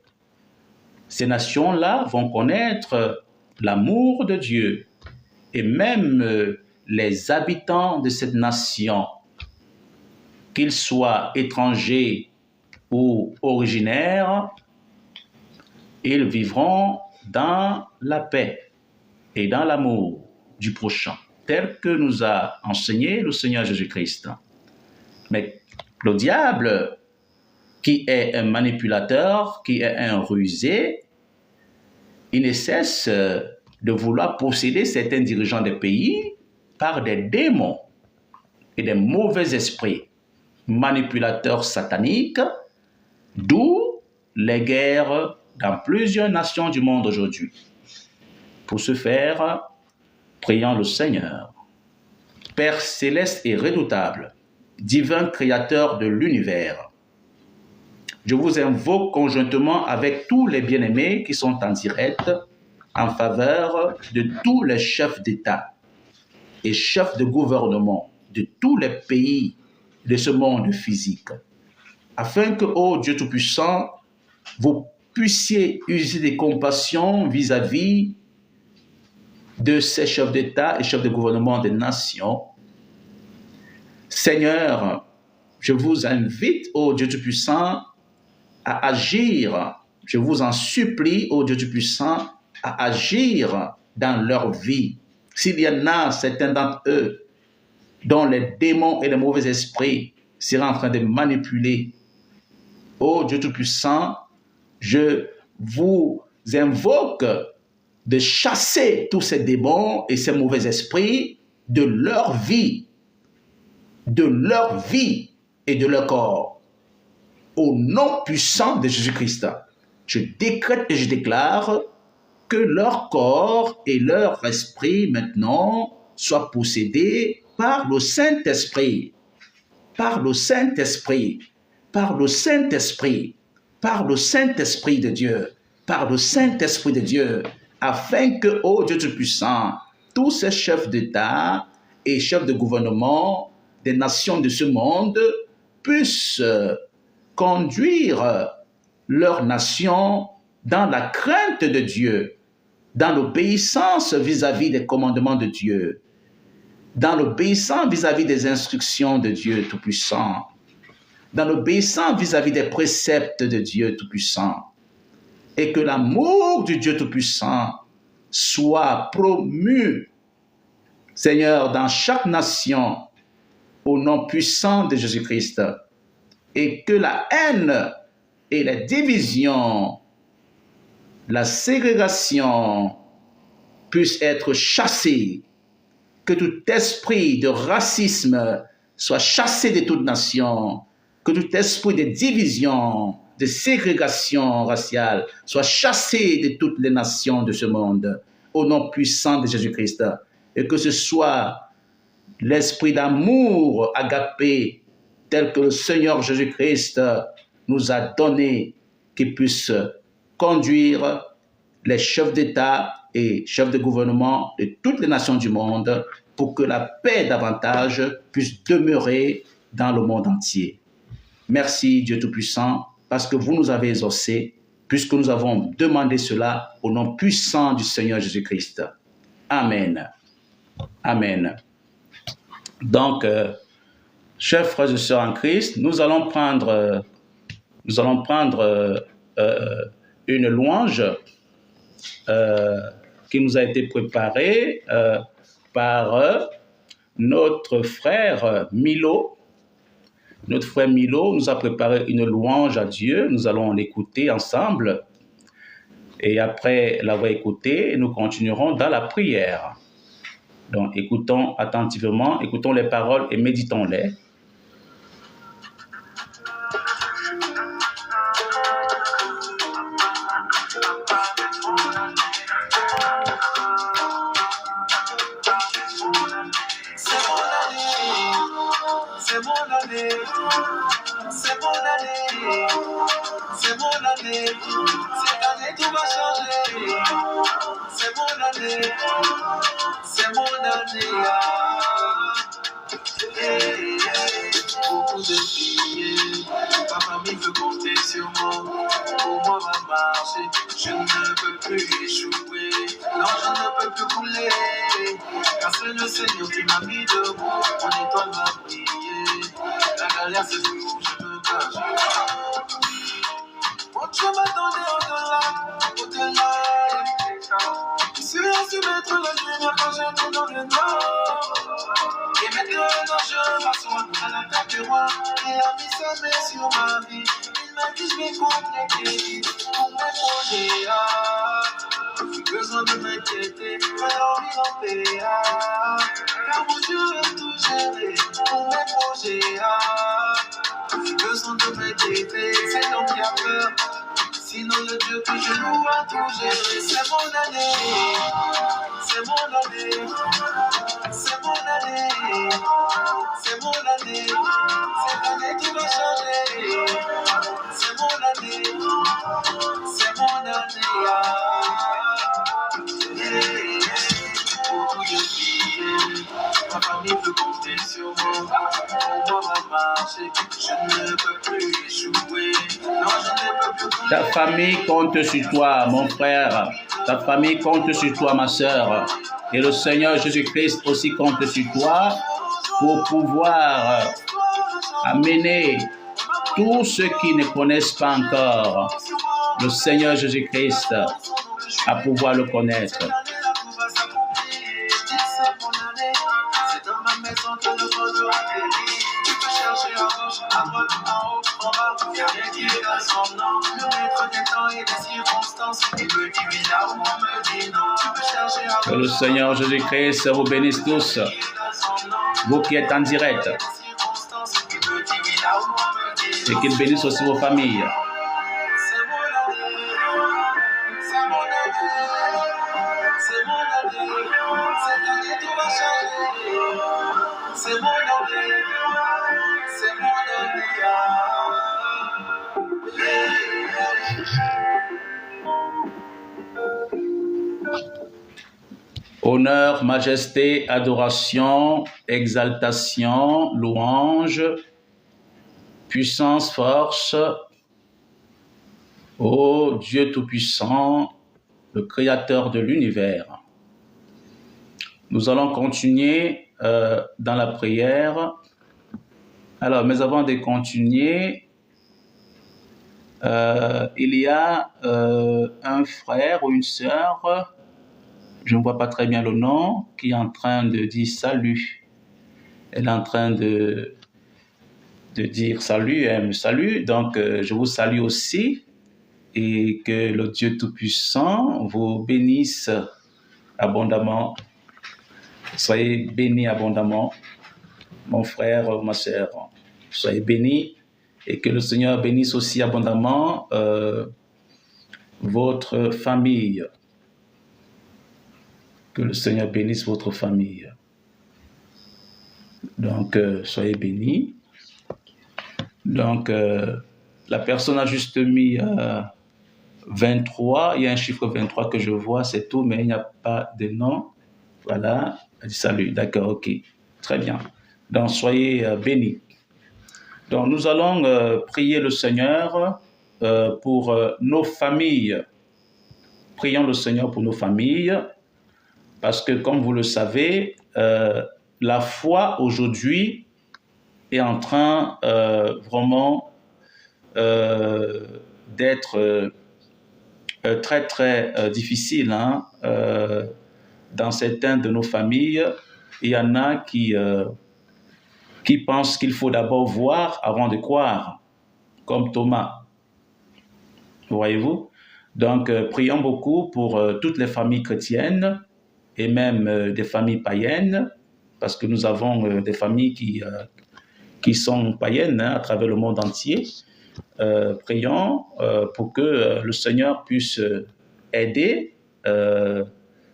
Ces nations-là vont connaître l'amour de Dieu. Et même les habitants de cette nation, qu'ils soient étrangers ou originaires, ils vivront dans la paix et dans l'amour du prochain, tel que nous a enseigné le Seigneur Jésus-Christ. Mais le diable, qui est un manipulateur, qui est un rusé, il ne cesse de vouloir posséder certains dirigeants des pays par des démons et des mauvais esprits, manipulateurs sataniques, D'où les guerres dans plusieurs nations du monde aujourd'hui. Pour ce faire, prions le Seigneur. Père céleste et redoutable, divin créateur de l'univers, je vous invoque conjointement avec tous les bien-aimés qui sont en direct en faveur de tous les chefs d'État et chefs de gouvernement de tous les pays de ce monde physique, afin que, ô Dieu Tout-Puissant, vous puissiez user de compassion vis-à-vis de ces chefs d'État et chefs de gouvernement des nations. Seigneur, je vous invite, ô Dieu Tout-Puissant, à agir. Je vous en supplie, ô Dieu Tout-Puissant, à agir dans leur vie. S'il y en a certains d'entre eux dont les démons et les mauvais esprits seraient en train de manipuler, ô Dieu Tout-Puissant, je vous invoque de chasser tous ces démons et ces mauvais esprits de leur vie et de leur corps. Au nom puissant de Jésus-Christ, je décrète et je déclare que leur corps et leur esprit maintenant soient possédés par le Saint-Esprit, par le Saint-Esprit, par le Saint-Esprit, par le Saint-Esprit de Dieu, par le Saint-Esprit de Dieu, afin que, ô Dieu Tout-Puissant, tous ces chefs d'État et chefs de gouvernement des nations de ce monde puissent conduire leur nation dans la crainte de Dieu, dans l'obéissance vis-à-vis des commandements de Dieu, dans l'obéissance vis-à-vis des instructions de Dieu Tout-Puissant, dans l'obéissance vis-à-vis des préceptes de Dieu Tout-Puissant, et que l'amour du Dieu Tout-Puissant soit promu, Seigneur, dans chaque nation, au nom puissant de Jésus-Christ, et que la haine et la division, la ségrégation puissent être chassées, que tout esprit de racisme soit chassé de toute nation, que tout esprit de division, de ségrégation raciale soit chassé de toutes les nations de ce monde, au nom puissant de Jésus-Christ, et que ce soit l'esprit d'amour agapé, tel que le Seigneur Jésus-Christ nous a donné, qui puisse conduire les chefs d'État et chefs de gouvernement de toutes les nations du monde pour que la paix davantage puisse demeurer dans le monde entier. Merci Dieu Tout-Puissant, parce que vous nous avez exaucés, puisque nous avons demandé cela au nom puissant du Seigneur Jésus-Christ. Amen. Amen. Donc, chers frères et sœurs en Christ, nous allons prendre une louange qui nous a été préparée par notre frère Milo. Notre frère Milo nous a préparé une louange à Dieu. Nous allons l'écouter ensemble. Et après l'avoir écouté, nous continuerons dans la prière. Donc, écoutons attentivement, écoutons les paroles et méditons-les. C'est mon année, c'est mon année, c'est mon année, cette année tout va changer. C'est mon année, c'est mon année. Beaucoup de filles, ma famille veut compter sur moi. Pour moi va marcher, je ne peux plus échouer. Non, je ne peux plus couler, car c'est le Seigneur qui m'a mis debout. Mon étoile va briller. La galère c'est fou, je me cache. Mon Dieu m'attendait au-delà. Je suis resté mettre la lumière quand j'étais dans le nord. Et maintenant je m'assois à la table du roi. Il a mis sa main sur ma vie. Il m'a dit je vais compléter pour mes projets. J'ai besoin de m'inquiéter, alors il en paie. Car mon Dieu veut tout gérer pour mes projets. J'ai besoin de m'inquiéter. vérité, c'est l'homme qui a peur. Sinon le Dieu que je loue a tout géré. C'est mon année, c'est mon année, c'est mon année, c'est mon année. Cette année tout va changer. C'est mon année, c'est mon année. Beaucoup de filles, ma famille peut compter sur moi. Pour moi va marcher, je ne peux plus échouer. Non, je ne peux plus. Ta famille compte sur toi, mon frère. Ta famille compte sur toi, ma sœur. Et le Seigneur Jésus-Christ aussi compte sur toi pour pouvoir amener tous ceux qui ne connaissent pas encore le Seigneur Jésus-Christ à pouvoir le connaître. Que le Seigneur Jésus-Christ vous bénisse tous, vous qui êtes en direct, et qu'il bénisse aussi vos familles. Honneur, majesté, adoration, exaltation, louange, puissance, force, ô Dieu Tout-Puissant, le Créateur de l'univers. Nous allons continuer dans la prière. Alors, mais avant de continuer, il y a un frère ou une sœur, je ne vois pas très bien le nom, qui est en train de dire salut. Elle est en train de dire salut, elle me salue, donc je vous salue aussi, et que le Dieu Tout-Puissant vous bénisse abondamment. Soyez bénis abondamment, mon frère, ma sœur. Soyez bénis, et que le Seigneur bénisse aussi abondamment votre famille. Que le Seigneur bénisse votre famille. Donc, soyez bénis. Donc, la personne a juste mis 23. Il y a un chiffre 23 que je vois, c'est tout, mais il n'y a pas de nom. Voilà. Elle dit salut. D'accord, ok. Très bien. Donc, soyez bénis. Donc, nous allons prier le Seigneur pour nos familles. Prions le Seigneur pour nos familles. Parce que, comme vous le savez, la foi aujourd'hui est en train vraiment d'être très, très difficile. Hein? Dans certaines de nos familles, il y en a qui pensent qu'il faut d'abord voir avant de croire, comme Thomas. Voyez-vous? Donc, prions beaucoup pour toutes les familles chrétiennes, et même des familles païennes, parce que nous avons des familles qui sont païennes à travers le monde entier. Prions pour que le Seigneur puisse aider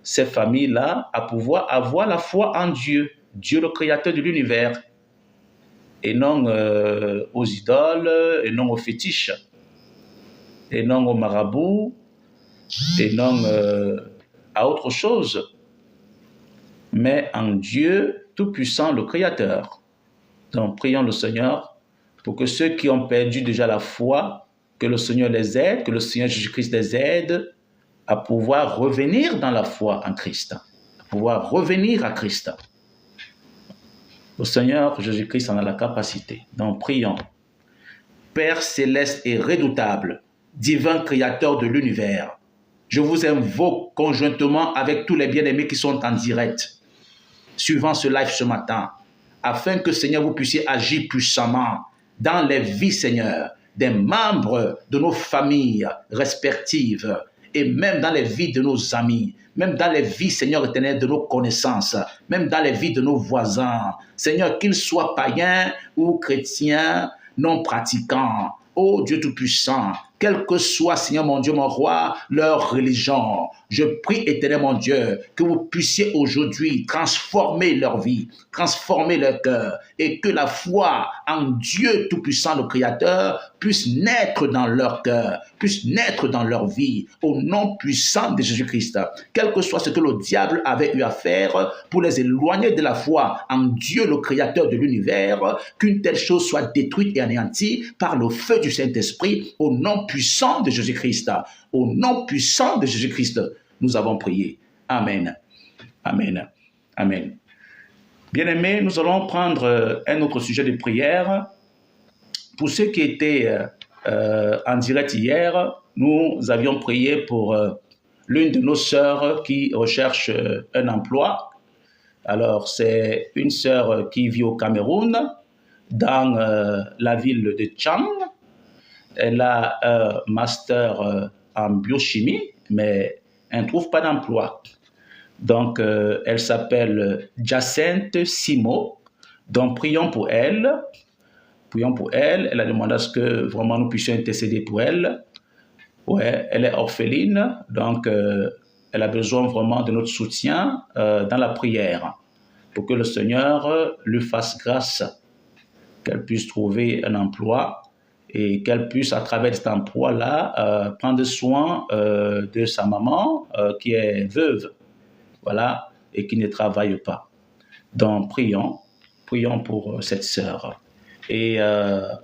ces familles-là à pouvoir avoir la foi en Dieu, Dieu le Créateur de l'univers, et non aux idoles, et non aux fétiches, et non aux marabouts, et non à autre chose, mais en Dieu Tout-Puissant, le Créateur. Donc, prions le Seigneur pour que ceux qui ont perdu déjà la foi, que le Seigneur les aide, que le Seigneur Jésus-Christ les aide à pouvoir revenir dans la foi en Christ, à pouvoir revenir à Christ. Le Seigneur Jésus-Christ en a la capacité. Donc, prions. Père céleste et redoutable, divin Créateur de l'univers, je vous invoque conjointement avec tous les bien-aimés qui sont en direct, suivant ce live ce matin, afin que, Seigneur, vous puissiez agir puissamment dans les vies, Seigneur, des membres de nos familles respectives, et même dans les vies de nos amis, même dans les vies, Seigneur éternel, de nos connaissances, même dans les vies de nos voisins. Seigneur, qu'ils soient païens ou chrétiens, non pratiquants, ô Dieu Tout-Puissant, quel que soit, Seigneur mon Dieu, mon roi, leur religion. Je prie, éternel mon Dieu, que vous puissiez aujourd'hui transformer leur vie, transformer leur cœur, et que la foi en Dieu Tout-Puissant, le Créateur, puisse naître dans leur cœur, puisse naître dans leur vie, au nom puissant de Jésus-Christ. Quel que soit ce que le diable avait eu à faire pour les éloigner de la foi en Dieu, le Créateur de l'univers, qu'une telle chose soit détruite et anéantie par le feu du Saint-Esprit, au nom puissant de Jésus-Christ. Au nom puissant de Jésus-Christ, nous avons prié. Amen. Amen. Amen. Bien-aimés, nous allons prendre un autre sujet de prière. Pour ceux qui étaient en direct hier, nous avions prié pour l'une de nos sœurs qui recherche un emploi. Alors, c'est une sœur qui vit au Cameroun, dans la ville de Chang. Elle a un master en biochimie, mais elle ne trouve pas d'emploi. Donc, elle s'appelle Jacinthe Simo. Donc, prions pour elle. Prions pour elle. Elle a demandé à ce que vraiment nous puissions intercéder pour elle. Ouais, elle est orpheline, donc elle a besoin vraiment de notre soutien dans la prière pour que le Seigneur lui fasse grâce, qu'elle puisse trouver un emploi et qu'elle puisse, à travers cet emploi-là, prendre soin de sa maman qui est veuve, voilà, et qui ne travaille pas. Donc, prions pour cette sœur. Et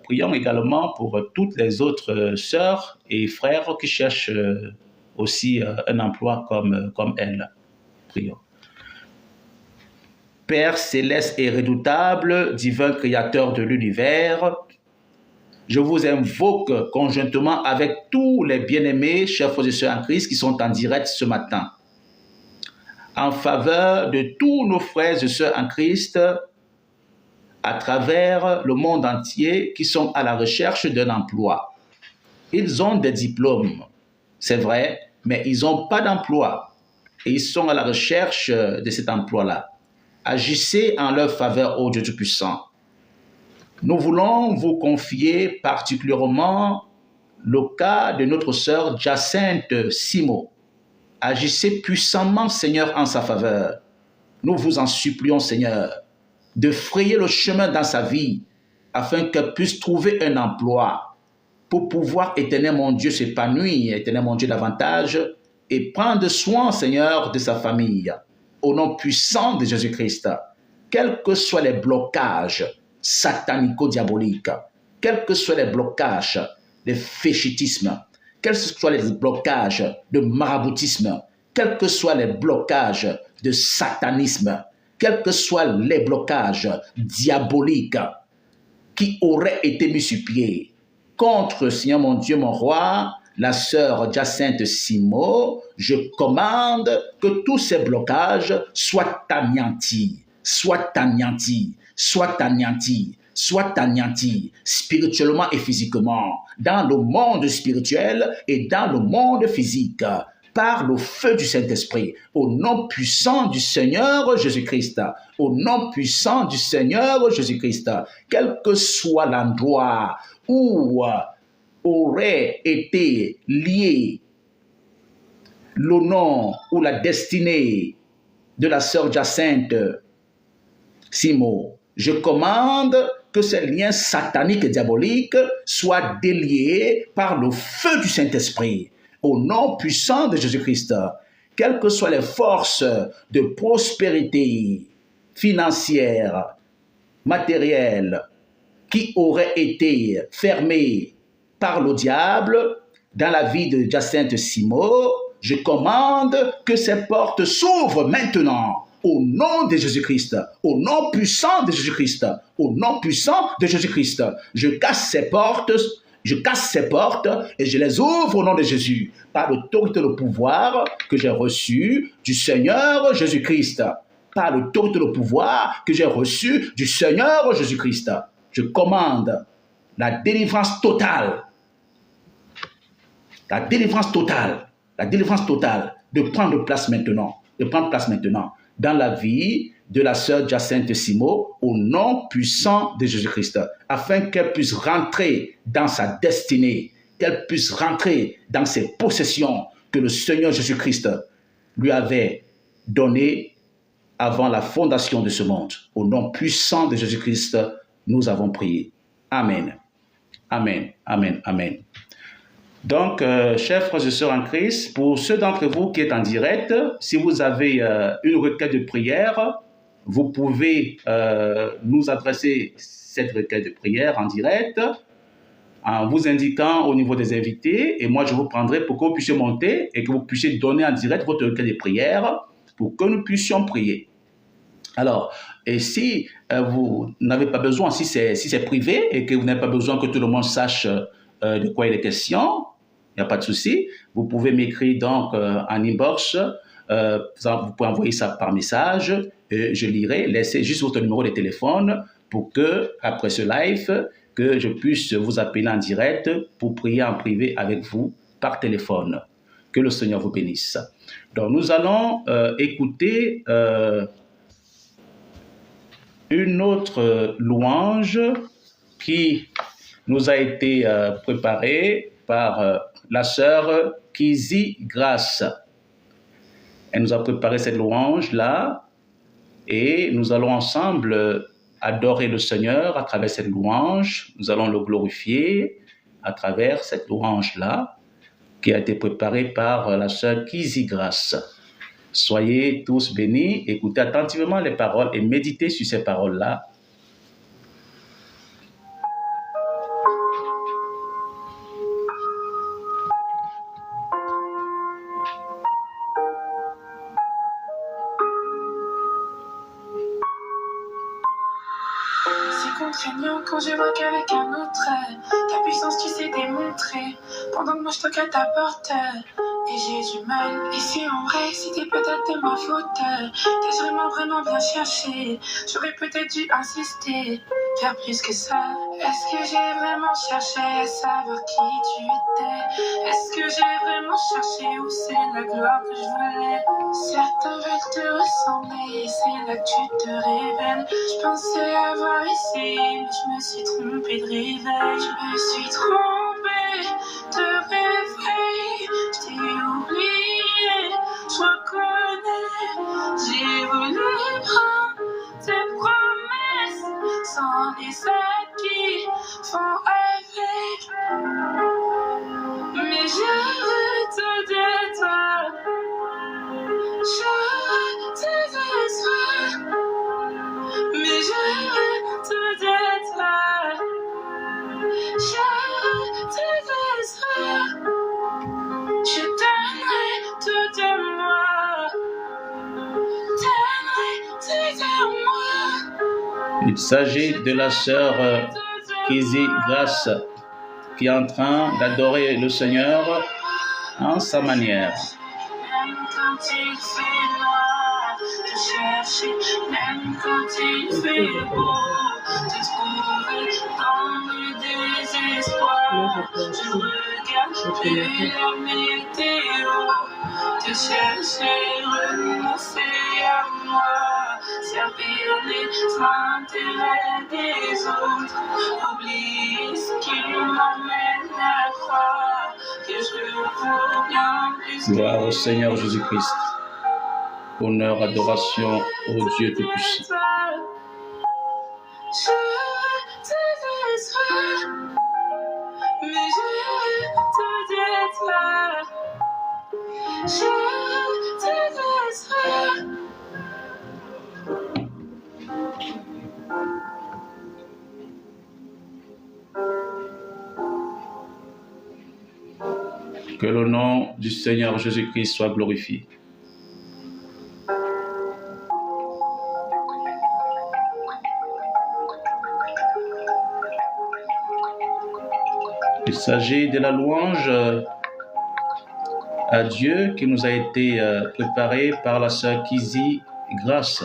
prions également pour toutes les autres sœurs et frères qui cherchent aussi un emploi comme elle. Prions. Père céleste et redoutable, divin créateur de l'univers, je vous invoque conjointement avec tous les bien-aimés, chers frères et sœurs en Christ qui sont en direct ce matin, en faveur de tous nos frères et sœurs en Christ à travers le monde entier qui sont à la recherche d'un emploi. Ils ont des diplômes, c'est vrai, mais ils n'ont pas d'emploi et ils sont à la recherche de cet emploi-là. Agissez en leur faveur, ô Dieu Tout-Puissant. Nous voulons vous confier particulièrement le cas de notre sœur Jacinthe Simo. Agissez puissamment, Seigneur, en sa faveur. Nous vous en supplions, Seigneur, de frayer le chemin dans sa vie afin qu'elle puisse trouver un emploi pour pouvoir, éternel mon Dieu, s'épanouir, éternel mon Dieu, davantage et prendre soin, Seigneur, de sa famille. Au nom puissant de Jésus-Christ, quels que soient les blocages satanico-diaboliques, quels que soient les blocages de féchitisme, quels que soient les blocages de maraboutisme, quels que soient les blocages de satanisme, quels que soient les blocages diaboliques qui auraient été mis sur pied contre, Seigneur mon Dieu, mon roi, la sœur Jacinthe Simo, je commande que tous ces blocages soient anéantis, soient anéantis, soient anéantis, soient anéantis, spirituellement et physiquement, dans le monde spirituel et dans le monde physique, par le feu du Saint-Esprit, au nom puissant du Seigneur Jésus-Christ, au nom puissant du Seigneur Jésus-Christ, quel que soit l'endroit où aurait été lié le nom ou la destinée de la sœur Jacinthe Simo, je commande que ces liens sataniques et diaboliques soient déliés par le feu du Saint-Esprit, au nom puissant de Jésus-Christ. Quelles que soient les forces de prospérité financière, matérielle, qui auraient été fermées par le diable dans la vie de Jacinthe Simo, je commande que ces portes s'ouvrent maintenant au nom de Jésus-Christ, au nom puissant de Jésus-Christ, au nom puissant de Jésus-Christ. Je casse ces portes et je les ouvre au nom de Jésus par l'autorité et le pouvoir que j'ai reçu du Seigneur Jésus-Christ. Par l'autorité et le pouvoir que j'ai reçu du Seigneur Jésus-Christ. Je commande la délivrance totale. La délivrance totale de prendre place maintenant, dans la vie de la sœur Jacinthe Simo au nom puissant de Jésus-Christ, afin qu'elle puisse rentrer dans sa destinée, qu'elle puisse rentrer dans ses possessions que le Seigneur Jésus-Christ lui avait données avant la fondation de ce monde. Au nom puissant de Jésus-Christ, nous avons prié. Amen. Amen. Amen. Amen. Donc, chers frères et sœurs en Christ, pour ceux d'entre vous qui êtes en direct, si vous avez une requête de prière, vous pouvez nous adresser cette requête de prière en direct en vous indiquant au niveau des invités, et moi je vous prendrai pour que vous puissiez monter et que vous puissiez donner en direct votre requête de prière pour que nous puissions prier. Alors, et si vous n'avez pas besoin, si c'est privé et que vous n'avez pas besoin que tout le monde sache de quoi il est question, il n'y a pas de souci. Vous pouvez m'écrire donc en inbox, vous pouvez envoyer ça par message, et je lirai, laissez juste votre numéro de téléphone pour que, après ce live, que je puisse vous appeler en direct pour prier en privé avec vous par téléphone. Que le Seigneur vous bénisse. Donc, nous allons écouter une autre louange qui nous a été préparée par la sœur Kizzy Grace. Elle nous a préparé cette louange-là et nous allons ensemble adorer le Seigneur à travers cette louange. Nous allons le glorifier à travers cette louange-là qui a été préparée par la sœur Kizzy Grace. Soyez tous bénis, écoutez attentivement les paroles et méditez sur ces paroles-là. C'est contraignant quand je vois qu'avec un autre, ta puissance tu sais démontrer, pendant que moi je toque à ta porte. Et j'ai du mal, et si en vrai c'était peut-être de ma faute, t'as vraiment bien cherché, j'aurais peut-être dû insister, faire plus que ça. Est-ce que j'ai vraiment cherché à savoir qui tu étais? Est-ce que j'ai vraiment cherché où c'est la gloire que je voulais? Certains veulent te ressembler, et c'est là que tu te révèles. Je pensais avoir essayé, mais je me suis trompée de réveil. Je me suis trompée de réveil, je t'ai oublié, je reconnais. J'ai voulu prendre tes promesses sans les acquis font avec. Mais je veux tout de toi, je veux tout de toi. Mais je veux tout de toi, je veux tout de toi. Je donnerai tout de moi, donnerai tout de moi. Il s'agit de la sœur Kizzy Grace qui est en train d'adorer le Seigneur en sa manière. Même quand il fait noir, te chercher, même quand il fait beau, te trouver dans le désespoir. Je regarde plus la météo, te chercher, renoncer à moi, servir les intérêts des autres, oublier ce qui m'emmène à croire que je vaux bien plus. Gloire au Seigneur Jésus-Christ. Honneur, adoration au Dieu Tout-Puissant. Je te déçois, mais je te déçois. Je te déçois. Que le nom du Seigneur Jésus-Christ soit glorifié. Il s'agit de la louange à Dieu qui nous a été préparée par la sœur Kizzy Grace.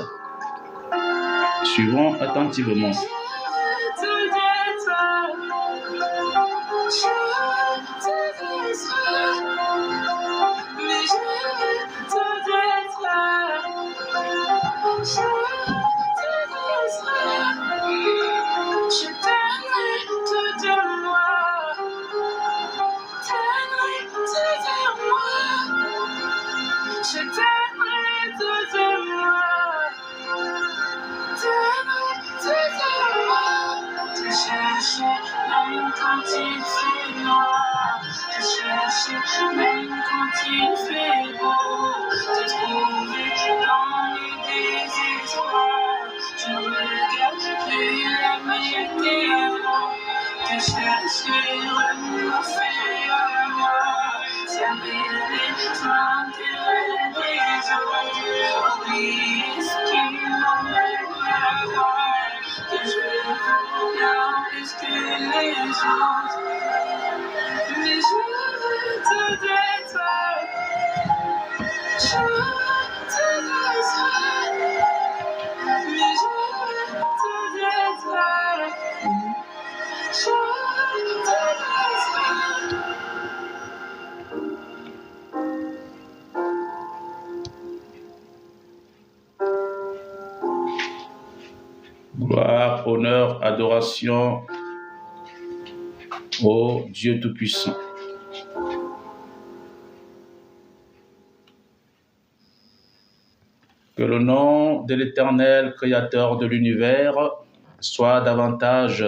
Suivons attentivement. Je quand il fait noir, te chercher même quand il fait beau, te trouver dans mes désespoirs. Je ne regarde plus la météo, te chercher renoncer à moi. S'avérer m'intérêt des autres, oublier ce qui m'emmène là-bas, que je veux bien plus que les autres. Mais je veux te détruire, je veux te détruire, mais je veux te détruire, je veux te détruire. Gloire, honneur, adoration au Dieu Tout-Puissant. Que le nom de l'Éternel, Créateur de l'univers, soit davantage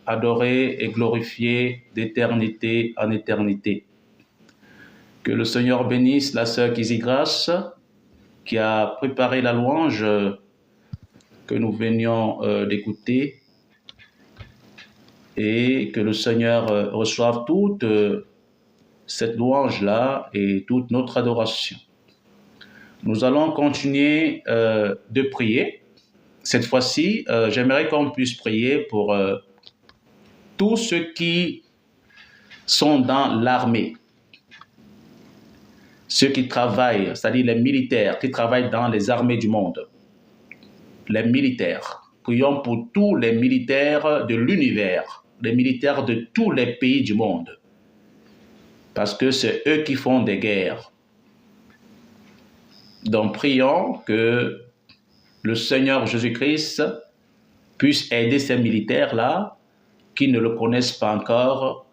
adoré et glorifié d'éternité en éternité. Que le Seigneur bénisse la sœur Kizzy Grace, qui a préparé la louange que nous venions d'écouter, et que le Seigneur reçoive toute cette louange-là et toute notre adoration. Nous allons continuer de prier. Cette fois-ci, j'aimerais qu'on puisse prier pour tous ceux qui sont dans l'armée, ceux qui travaillent, c'est-à-dire les militaires qui travaillent dans les armées du monde. Les militaires. Prions pour tous les militaires de l'univers, les militaires de tous les pays du monde, parce que c'est eux qui font des guerres. Donc prions que le Seigneur Jésus-Christ puisse aider ces militaires-là qui ne le connaissent pas encore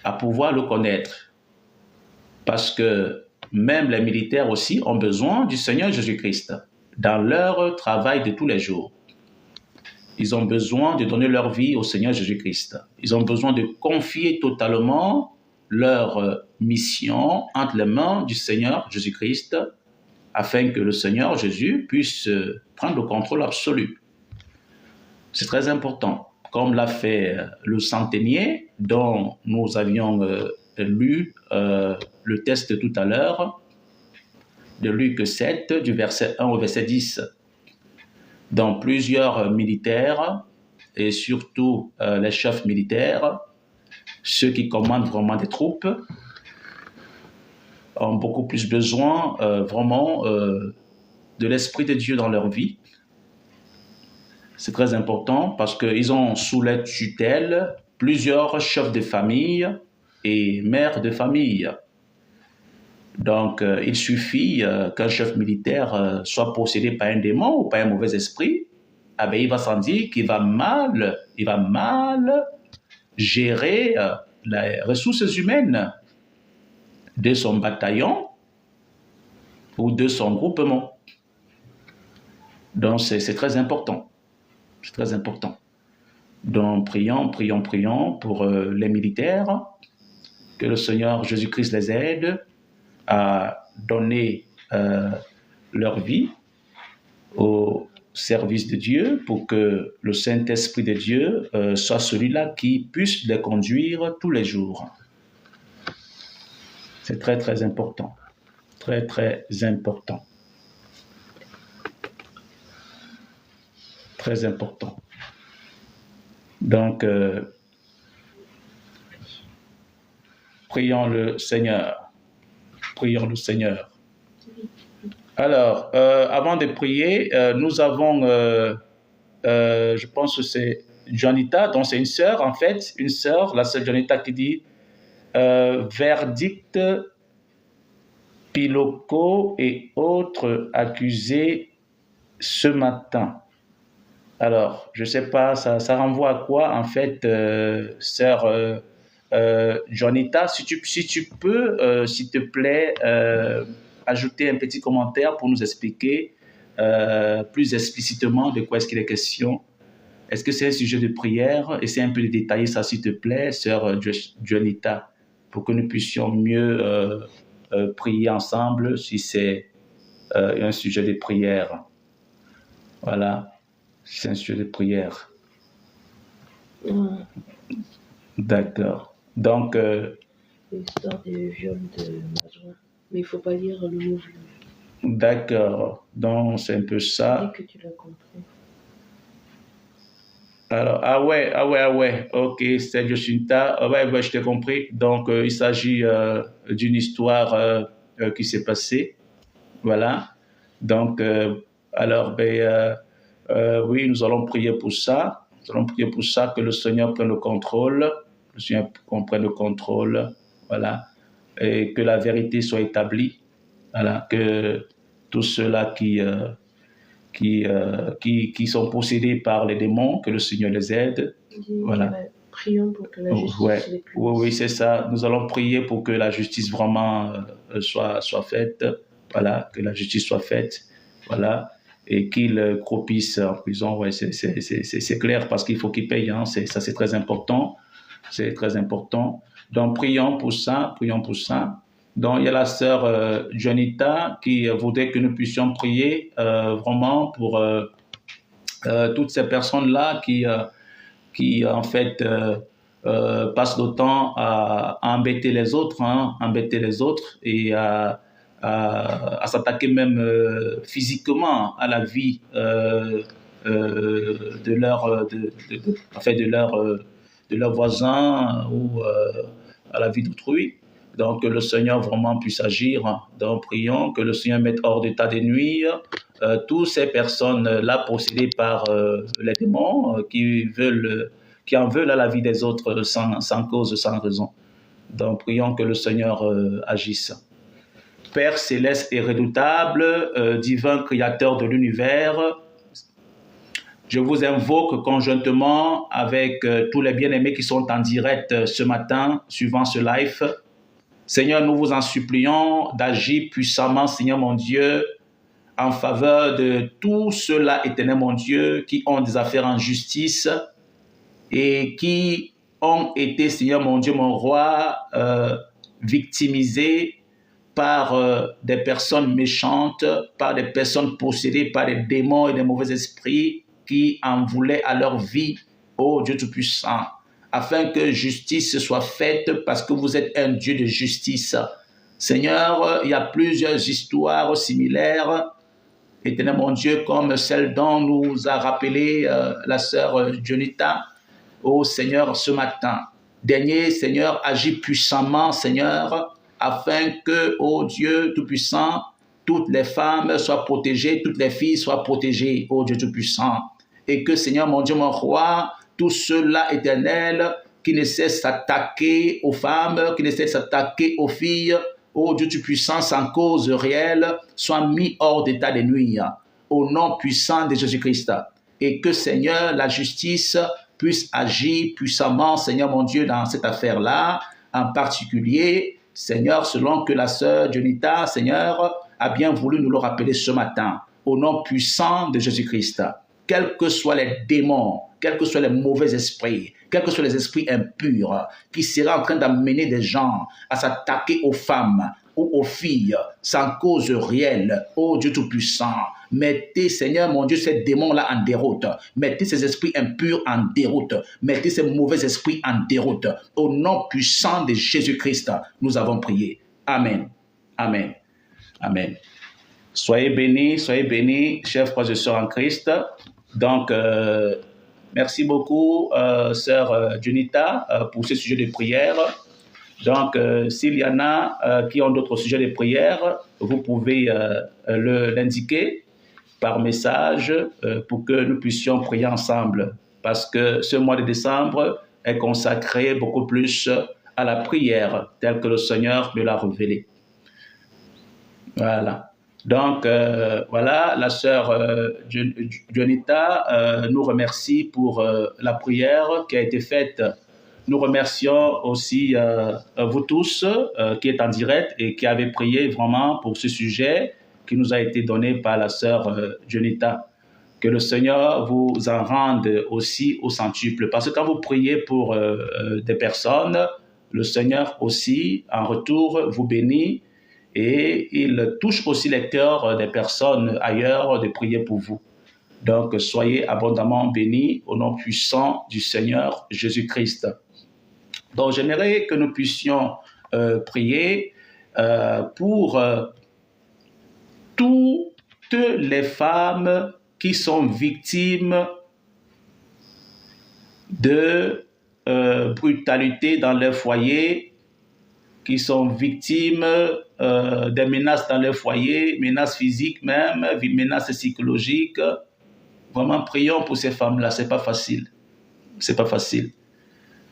à pouvoir le connaître. Parce que même les militaires aussi ont besoin du Seigneur Jésus-Christ dans leur travail de tous les jours. Ils ont besoin de donner leur vie au Seigneur Jésus-Christ. Ils ont besoin de confier totalement leur mission entre les mains du Seigneur Jésus-Christ, afin que le Seigneur Jésus puisse prendre le contrôle absolu. C'est très important, comme l'a fait le centenier dont nous avions lu le texte tout à l'heure, de Luc 7, du verset 1 au verset 10. Dans plusieurs militaires, et surtout les chefs militaires, ceux qui commandent vraiment des troupes, ont beaucoup plus besoin vraiment de l'Esprit de Dieu dans leur vie. C'est très important parce qu'ils ont sous leur tutelle plusieurs chefs de famille et mères de famille. Donc, il suffit qu'un chef militaire soit possédé par un démon ou par un mauvais esprit, ah ben, il va s'en dire qu'il va mal gérer les ressources humaines de son bataillon ou de son groupement. Donc, c'est très important. C'est très important. Donc, prions pour les militaires, que le Seigneur Jésus-Christ les aide à donner leur vie au service de Dieu pour que le Saint-Esprit de Dieu soit celui-là qui puisse les conduire tous les jours. C'est très, très important. Très, très important. Très important. Donc, prions le Seigneur. Prions le Seigneur. Alors, avant de prier, nous avons, je pense que c'est Jonita, donc c'est une sœur, en fait, une sœur, la sœur Jonita qui dit verdict, Piloko et autres accusés ce matin. Alors, je ne sais pas, ça renvoie à quoi, en fait, sœur Jonita, si tu peux, s'il te plaît, ajouter un petit commentaire pour nous expliquer plus explicitement de quoi est-ce qu'il est question. est-ce que c'est un sujet de prière? Essaie un peu de détailler ça, s'il te plaît, sœur Jonita, pour que nous puissions mieux prier ensemble si c'est un sujet de prière. Voilà, c'est un sujet de prière. D'accord. Donc... L'histoire des viols de Majoie. Mais il ne faut pas lire le mot viol. D'accord. Donc, c'est un peu ça. Dis que tu l'as compris. Alors, ah ouais. Ok, c'est Joshinta. Ouais, je t'ai compris. Donc, il s'agit d'une histoire qui s'est passée. Voilà. Donc, oui, nous allons prier pour ça. Nous allons prier pour ça, que le Seigneur prenne le contrôle. Le Seigneur prenne le contrôle. Voilà. Et que la vérité soit établie. Voilà. Que tous ceux-là qui sont possédés par les démons, que le Seigneur les aide. Voilà. Prions pour que la justice les puisse. Oui, c'est ça. Nous allons prier pour que la justice vraiment soit faite. Voilà, que la justice soit faite. Voilà. Et qu'il croupisse en prison. Ouais, c'est clair, parce qu'il faut qu'il paye. Hein. Ça, c'est très important. C'est très important. Donc, prions pour ça. Donc, il y a la sœur Jonita qui voudrait que nous puissions prier vraiment pour toutes ces personnes-là qui en fait, passent le temps à embêter les autres, et à s'attaquer même physiquement à la vie de leurs voisins ou à la vie d'autrui. Donc, que le Seigneur vraiment puisse agir. Donc, prions que le Seigneur mette hors d'état de nuire toutes ces personnes-là possédées par les démons qui en veulent à la vie des autres sans cause, sans raison. Donc, prions que le Seigneur agisse. Père céleste et redoutable, divin créateur de l'univers, je vous invoque conjointement avec tous les bien-aimés qui sont en direct ce matin, suivant ce live. Seigneur, nous vous en supplions d'agir puissamment, Seigneur mon Dieu, en faveur de tous ceux-là, éternel mon Dieu, qui ont des affaires en justice et qui ont été, Seigneur mon Dieu, mon roi, victimisés par des personnes méchantes, par des personnes possédées par des démons et des mauvais esprits qui en voulaient à leur vie, ô Dieu Tout-Puissant, afin que justice soit faite, parce que vous êtes un Dieu de justice. Seigneur, il y a plusieurs histoires similaires, éternel mon Dieu, comme celle dont nous a rappelé la sœur Jonita, ô Seigneur, ce matin. Dernier, Seigneur, agis puissamment, Seigneur, afin que, ô Dieu Tout-Puissant, toutes les femmes soient protégées, toutes les filles soient protégées, ô Dieu Tout-Puissant. Et que, Seigneur, mon Dieu, mon roi, tous ceux-là, éternels, qui ne cessent de s'attaquer aux femmes, qui ne cessent de s'attaquer aux filles, ô Dieu Tout-Puissant, sans cause réelle, soient mis hors d'état de nuire, au nom puissant de Jésus-Christ. Et que, Seigneur, la justice puisse agir puissamment, Seigneur, mon Dieu, dans cette affaire-là, en particulier, Seigneur, selon que la sœur Jonita, Seigneur, a bien voulu nous le rappeler ce matin, au nom puissant de Jésus-Christ. Quels que soient les démons, quels que soient les mauvais esprits, quels que soient les esprits impurs qui seraient en train d'amener des gens à s'attaquer aux femmes ou aux filles sans cause réelle, ô Dieu Tout-Puissant, mettez, Seigneur mon Dieu, ces démons-là en déroute, mettez ces esprits impurs en déroute, mettez ces mauvais esprits en déroute. Au nom puissant de Jésus-Christ, nous avons prié. Amen. Amen. Amen. Soyez bénis, chers frères et sœurs en Christ. Donc, merci beaucoup, sœur Jonita, pour ce sujet de prière. Donc, s'il y en a qui ont d'autres sujets de prière, vous pouvez l'indiquer par message pour que nous puissions prier ensemble. Parce que ce mois de décembre est consacré beaucoup plus à la prière, telle que le Seigneur me l'a révélé. Voilà. Donc, voilà, la sœur Jonita nous remercie pour la prière qui a été faite. Nous remercions aussi vous tous qui êtes en direct et qui avez prié vraiment pour ce sujet qui nous a été donné par la sœur Jonita. Que le Seigneur vous en rende aussi au centuple. Parce que quand vous priez pour des personnes, le Seigneur aussi, en retour, vous bénit et il touche aussi les cœurs des personnes ailleurs de prier pour vous. Donc, soyez abondamment bénis au nom puissant du Seigneur Jésus-Christ. Donc, j'aimerais que nous puissions prier pour toutes les femmes qui sont victimes de brutalité dans leur foyer, qui sont victimes des menaces dans leur foyer, menaces physiques même, menaces psychologiques. Vraiment, prions pour ces femmes-là, c'est pas facile. C'est pas facile.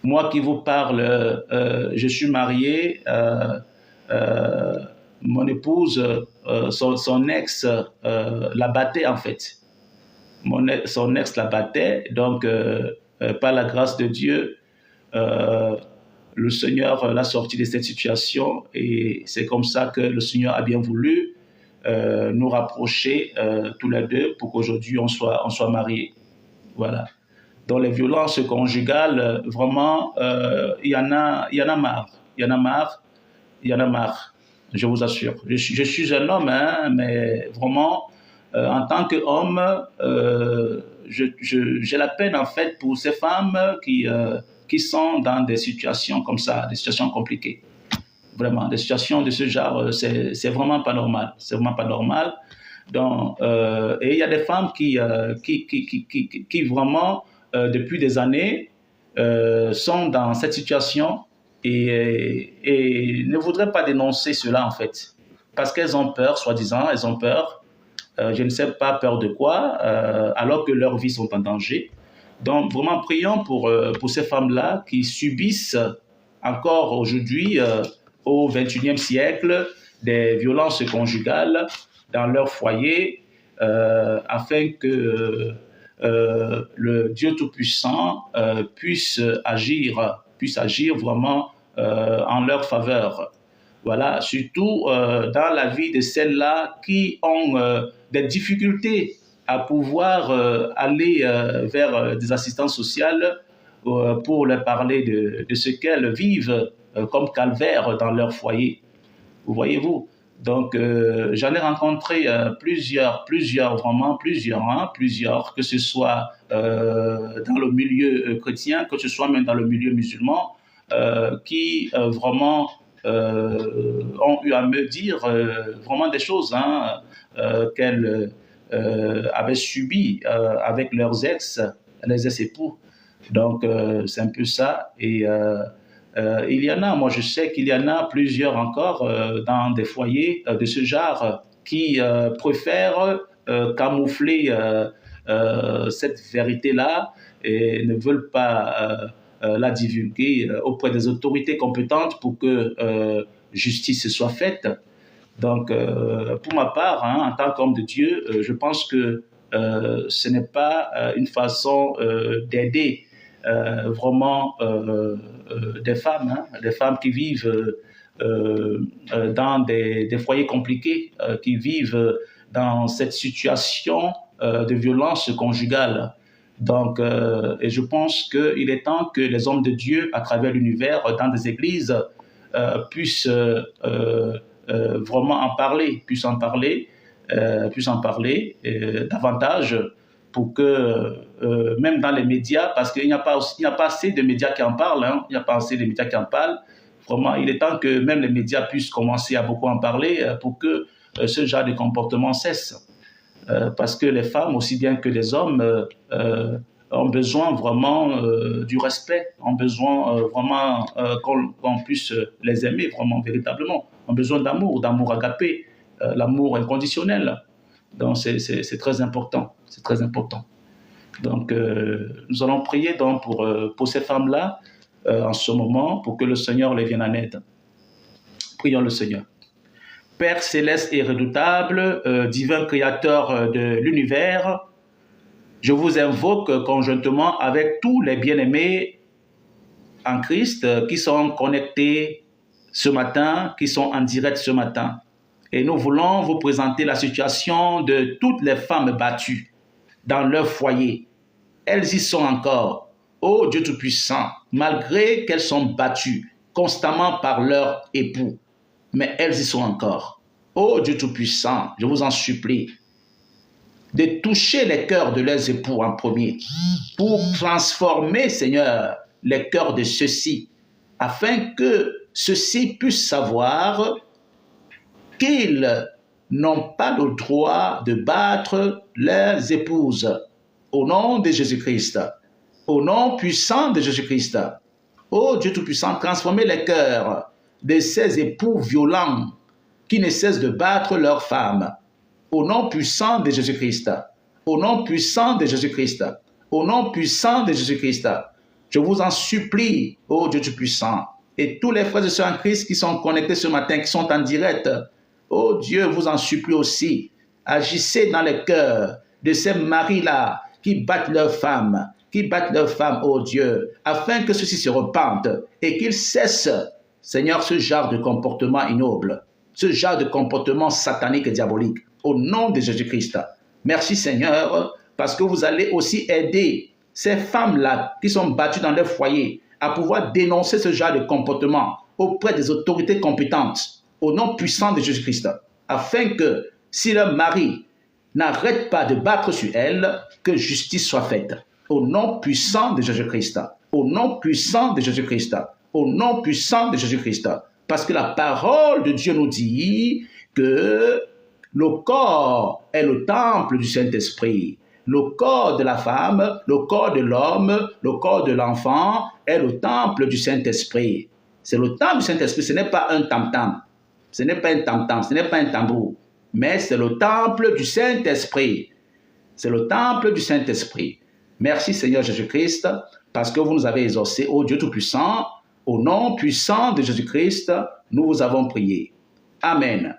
Moi qui vous parle, je suis marié, mon épouse, son ex la battait en fait. Son ex la battait, donc par la grâce de Dieu, le Seigneur l'a sorti de cette situation et c'est comme ça que le Seigneur a bien voulu nous rapprocher tous les deux pour qu'aujourd'hui on soit mariés. Voilà. Dans les violences conjugales, vraiment, il y en a marre. Il y en a marre, je vous assure. Je suis un homme, hein, mais vraiment, en tant qu'homme, j'ai la peine en fait pour ces femmes qui sont dans des situations comme ça, des situations compliquées. Vraiment, des situations de ce genre, c'est vraiment pas normal. C'est vraiment pas normal. Donc, et il y a des femmes qui vraiment, depuis des années, sont dans cette situation et ne voudraient pas dénoncer cela en fait. Parce qu'elles ont peur, soi-disant, elles ont peur. Je ne sais pas peur de quoi, alors que leurs vies sont en danger. Donc, vraiment, prions pour ces femmes-là qui subissent encore aujourd'hui, au XXIe siècle, des violences conjugales dans leur foyer, afin que le Dieu Tout-Puissant puisse agir vraiment en leur faveur. Voilà, surtout dans la vie de celles-là qui ont des difficultés à pouvoir aller vers des assistantes sociales pour leur parler de ce qu'elles vivent comme calvaire dans leur foyer. Vous voyez-vous? Donc, j'en ai rencontré plusieurs, que ce soit dans le milieu chrétien, que ce soit même dans le milieu musulman, qui vraiment ont eu à me dire vraiment des choses qu'elles avaient subies avec leurs ex-époux. Donc, c'est un peu ça. Et il y en a, moi je sais qu'il y en a plusieurs encore dans des foyers de ce genre qui préfèrent camoufler cette vérité-là et ne veulent pas la divulguer auprès des autorités compétentes pour que justice soit faite. Donc, pour ma part, en tant qu'homme de Dieu, je pense que ce n'est pas une façon d'aider vraiment des femmes qui vivent dans des foyers compliqués, qui vivent dans cette situation de violence conjugale. Donc, et je pense qu'il est temps que les hommes de Dieu, à travers l'univers, dans des églises, puissent vraiment en parler, davantage, pour que même dans les médias, parce qu'il n'y a pas assez de médias qui en parlent, il n'y a pas assez de médias qui en parlent. Vraiment, il est temps que même les médias puissent commencer à beaucoup en parler pour que ce genre de comportement cesse. Parce que les femmes, aussi bien que les hommes, ont besoin vraiment du respect, ont besoin vraiment qu'on puisse les aimer vraiment, véritablement. Ont besoin d'amour agapé, l'amour inconditionnel. Donc, c'est très important. C'est très important. Donc, nous allons prier donc pour ces femmes-là en ce moment, pour que le Seigneur les vienne en aide. Prions le Seigneur. Père céleste et redoutable, divin créateur de l'univers, je vous invoque conjointement avec tous les bien-aimés en Christ qui sont connectés ce matin, qui sont en direct ce matin. Et nous voulons vous présenter la situation de toutes les femmes battues. dans leur foyer. Elles y sont encore. Ô Dieu Tout-Puissant, malgré qu'elles sont battues constamment par leur époux, mais elles y sont encore. Ô Dieu Tout-Puissant, je vous en supplie de toucher les cœurs de leurs époux en premier pour transformer, Seigneur, les cœurs de ceux-ci, afin que ceux-ci puissent savoir qu'ils n'ont pas le droit de battre leurs épouses. Au nom de Jésus-Christ, au nom puissant de Jésus-Christ, ô Dieu Tout-Puissant, transformez les cœurs de ces époux violents qui ne cessent de battre leurs femmes. Au nom puissant de Jésus-Christ, au nom puissant de Jésus-Christ, au nom puissant de Jésus-Christ, je vous en supplie, ô Dieu Tout-Puissant, et tous les frères et sœurs en Christ qui sont connectés ce matin, qui sont en direct, ô Dieu, vous en supplie aussi, agissez dans les cœurs de ces maris-là qui battent leurs femmes, ô Dieu, afin que ceux-ci se repentent et qu'ils cessent, Seigneur, ce genre de comportement ignoble, ce genre de comportement satanique et diabolique, au nom de Jésus-Christ. Merci Seigneur, parce que vous allez aussi aider ces femmes-là qui sont battues dans leur foyer à pouvoir dénoncer ce genre de comportement auprès des autorités compétentes, au nom puissant de Jésus-Christ, afin que si leur mari n'arrête pas de battre sur elle, que justice soit faite. Au nom puissant de Jésus-Christ, au nom puissant de Jésus-Christ, au nom puissant de Jésus-Christ. Parce que la parole de Dieu nous dit que le corps est le temple du Saint-Esprit. Le corps de la femme, le corps de l'homme, le corps de l'enfant est le temple du Saint-Esprit. C'est le temple du Saint-Esprit, ce n'est pas un tam-tam. Ce n'est pas un tam-tam, ce n'est pas un tambour. Mais c'est le temple du Saint-Esprit. C'est le temple du Saint-Esprit. Merci Seigneur Jésus-Christ, parce que vous nous avez exaucés, ô Dieu Tout-Puissant, au nom puissant de Jésus-Christ, nous vous avons prié. Amen.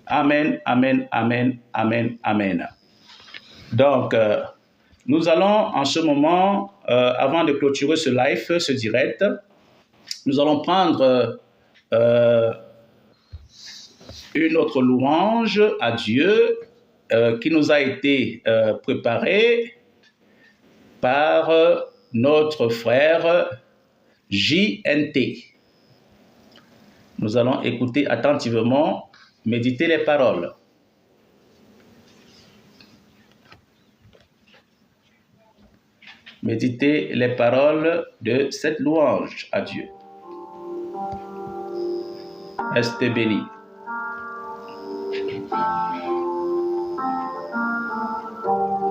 Amen, amen, amen, amen, amen. Donc, nous allons en ce moment, avant de clôturer ce live, ce direct, nous allons prendre une autre louange à Dieu qui nous a été préparée par notre frère JNT. Nous allons écouter attentivement, méditer les paroles. Méditer les paroles de cette louange à Dieu. Restez bénis.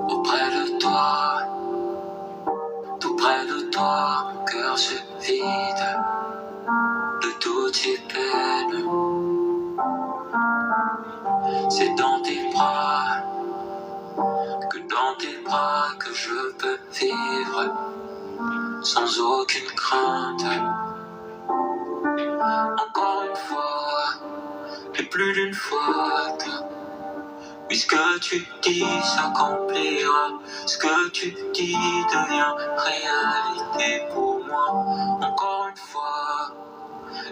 Auprès de toi, tout près de toi, mon cœur se vide de toutes ces peines. C'est dans tes bras, que dans tes bras que je peux vivre sans aucune crainte. Encore une fois, et plus d'une fois, puisque tu dis s'accomplira, ce que tu dis devient réalité pour moi. Encore une fois,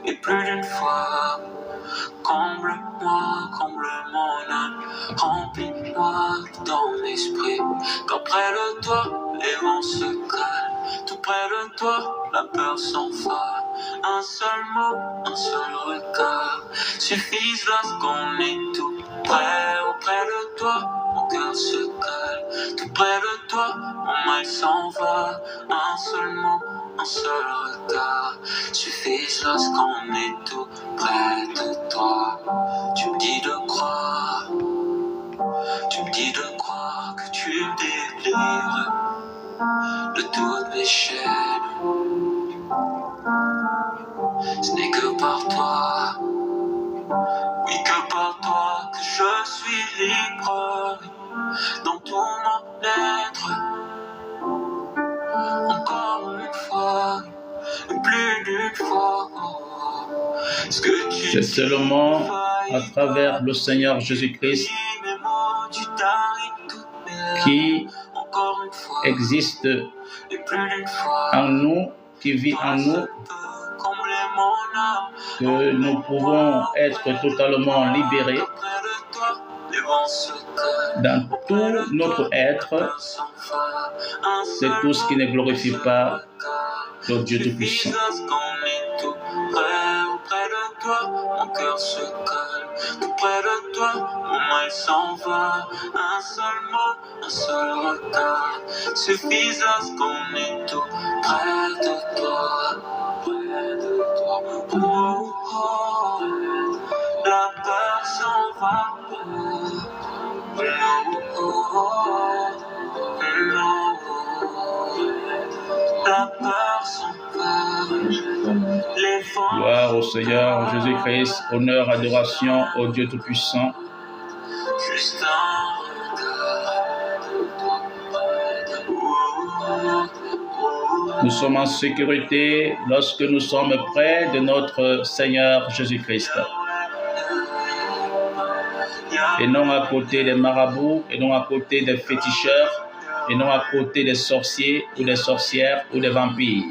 et plus d'une fois, comble-moi, comble mon âme, remplis-moi de ton esprit. Qu'après le toi, les vents se calment, tout près de toi, la peur s'envole. Un seul mot, un seul regard suffisent lorsqu'on est tout près. Auprès de toi, mon cœur se calme, tout près de toi, mon mal s'en va. Un seul mot, un seul regard suffisent lorsqu'on est tout près de toi. Tu me dis de croire, tu me dis de croire que tu me délivres de toutes mes chaînes. Ce n'est que par toi, oui que par toi que je suis libre dans tout mon être. Encore une fois, plus d'une fois, ce que tu C'est seulement à travers le Seigneur Jésus-Christ qui existe en nous, qui vit en nous, que nous pouvons être totalement libérés dans tout notre être de tout ce qui ne glorifie pas le Dieu Tout-Puissant. Près de toi, mon cœur se calme. Tout près de toi, mon mal s'en va. Un seul mot, un seul regard suffisent à ce qu'on est tout près de toi. Près de toi. Oh, oh. La peur s'en va. Oh, oh, oh. La peur s'en va. Gloire au Seigneur Jésus-Christ, honneur, adoration au Dieu Tout-Puissant. Nous sommes en sécurité lorsque nous sommes près de notre Seigneur Jésus-Christ. Et non à côté des marabouts, et non à côté des féticheurs, et non à côté des sorciers ou des sorcières ou des vampires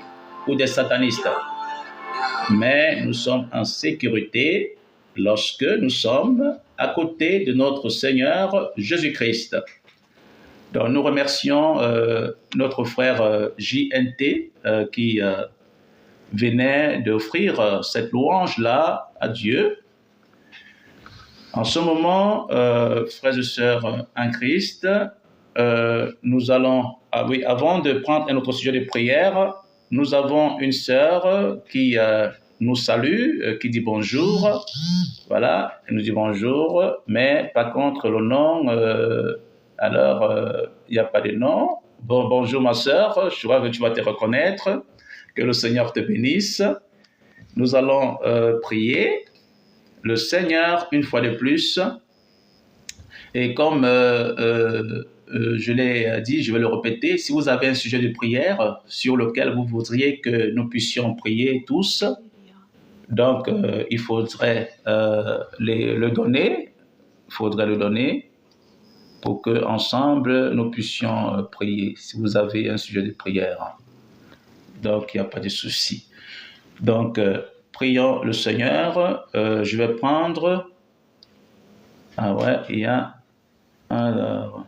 ou des satanistes. Mais nous sommes en sécurité lorsque nous sommes à côté de notre Seigneur Jésus-Christ. Donc nous remercions notre frère JNT qui venait d'offrir cette louange-là à Dieu. En ce moment, frères et sœurs en Christ, nous allons, avant de prendre un autre sujet de prière, nous avons une sœur qui nous salue, qui dit bonjour. Voilà, elle nous dit bonjour, mais par contre, le nom, il n'y a pas de nom. Bon, bonjour ma sœur, je crois que tu vas te reconnaître. Que le Seigneur te bénisse. Nous allons prier le Seigneur une fois de plus. Et comme je l'ai dit, je vais le répéter, si vous avez un sujet de prière sur lequel vous voudriez que nous puissions prier tous, donc il faudrait le donner, pour qu'ensemble nous puissions prier, si vous avez un sujet de prière. Donc il n'y a pas de souci. Donc prions le Seigneur. Je vais prendre... Ah ouais, il y a... Alors...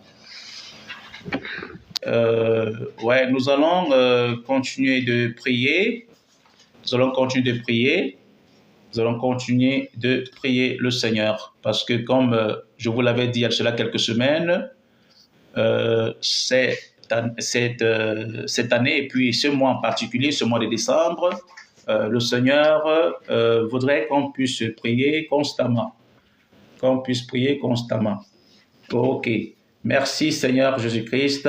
nous allons continuer de prier. Nous allons continuer de prier le Seigneur. Parce que comme je vous l'avais dit il y a cela quelques semaines, cette année, et puis ce mois en particulier, ce mois de décembre, le Seigneur voudrait qu'on puisse prier constamment. Ok. Merci Seigneur Jésus-Christ.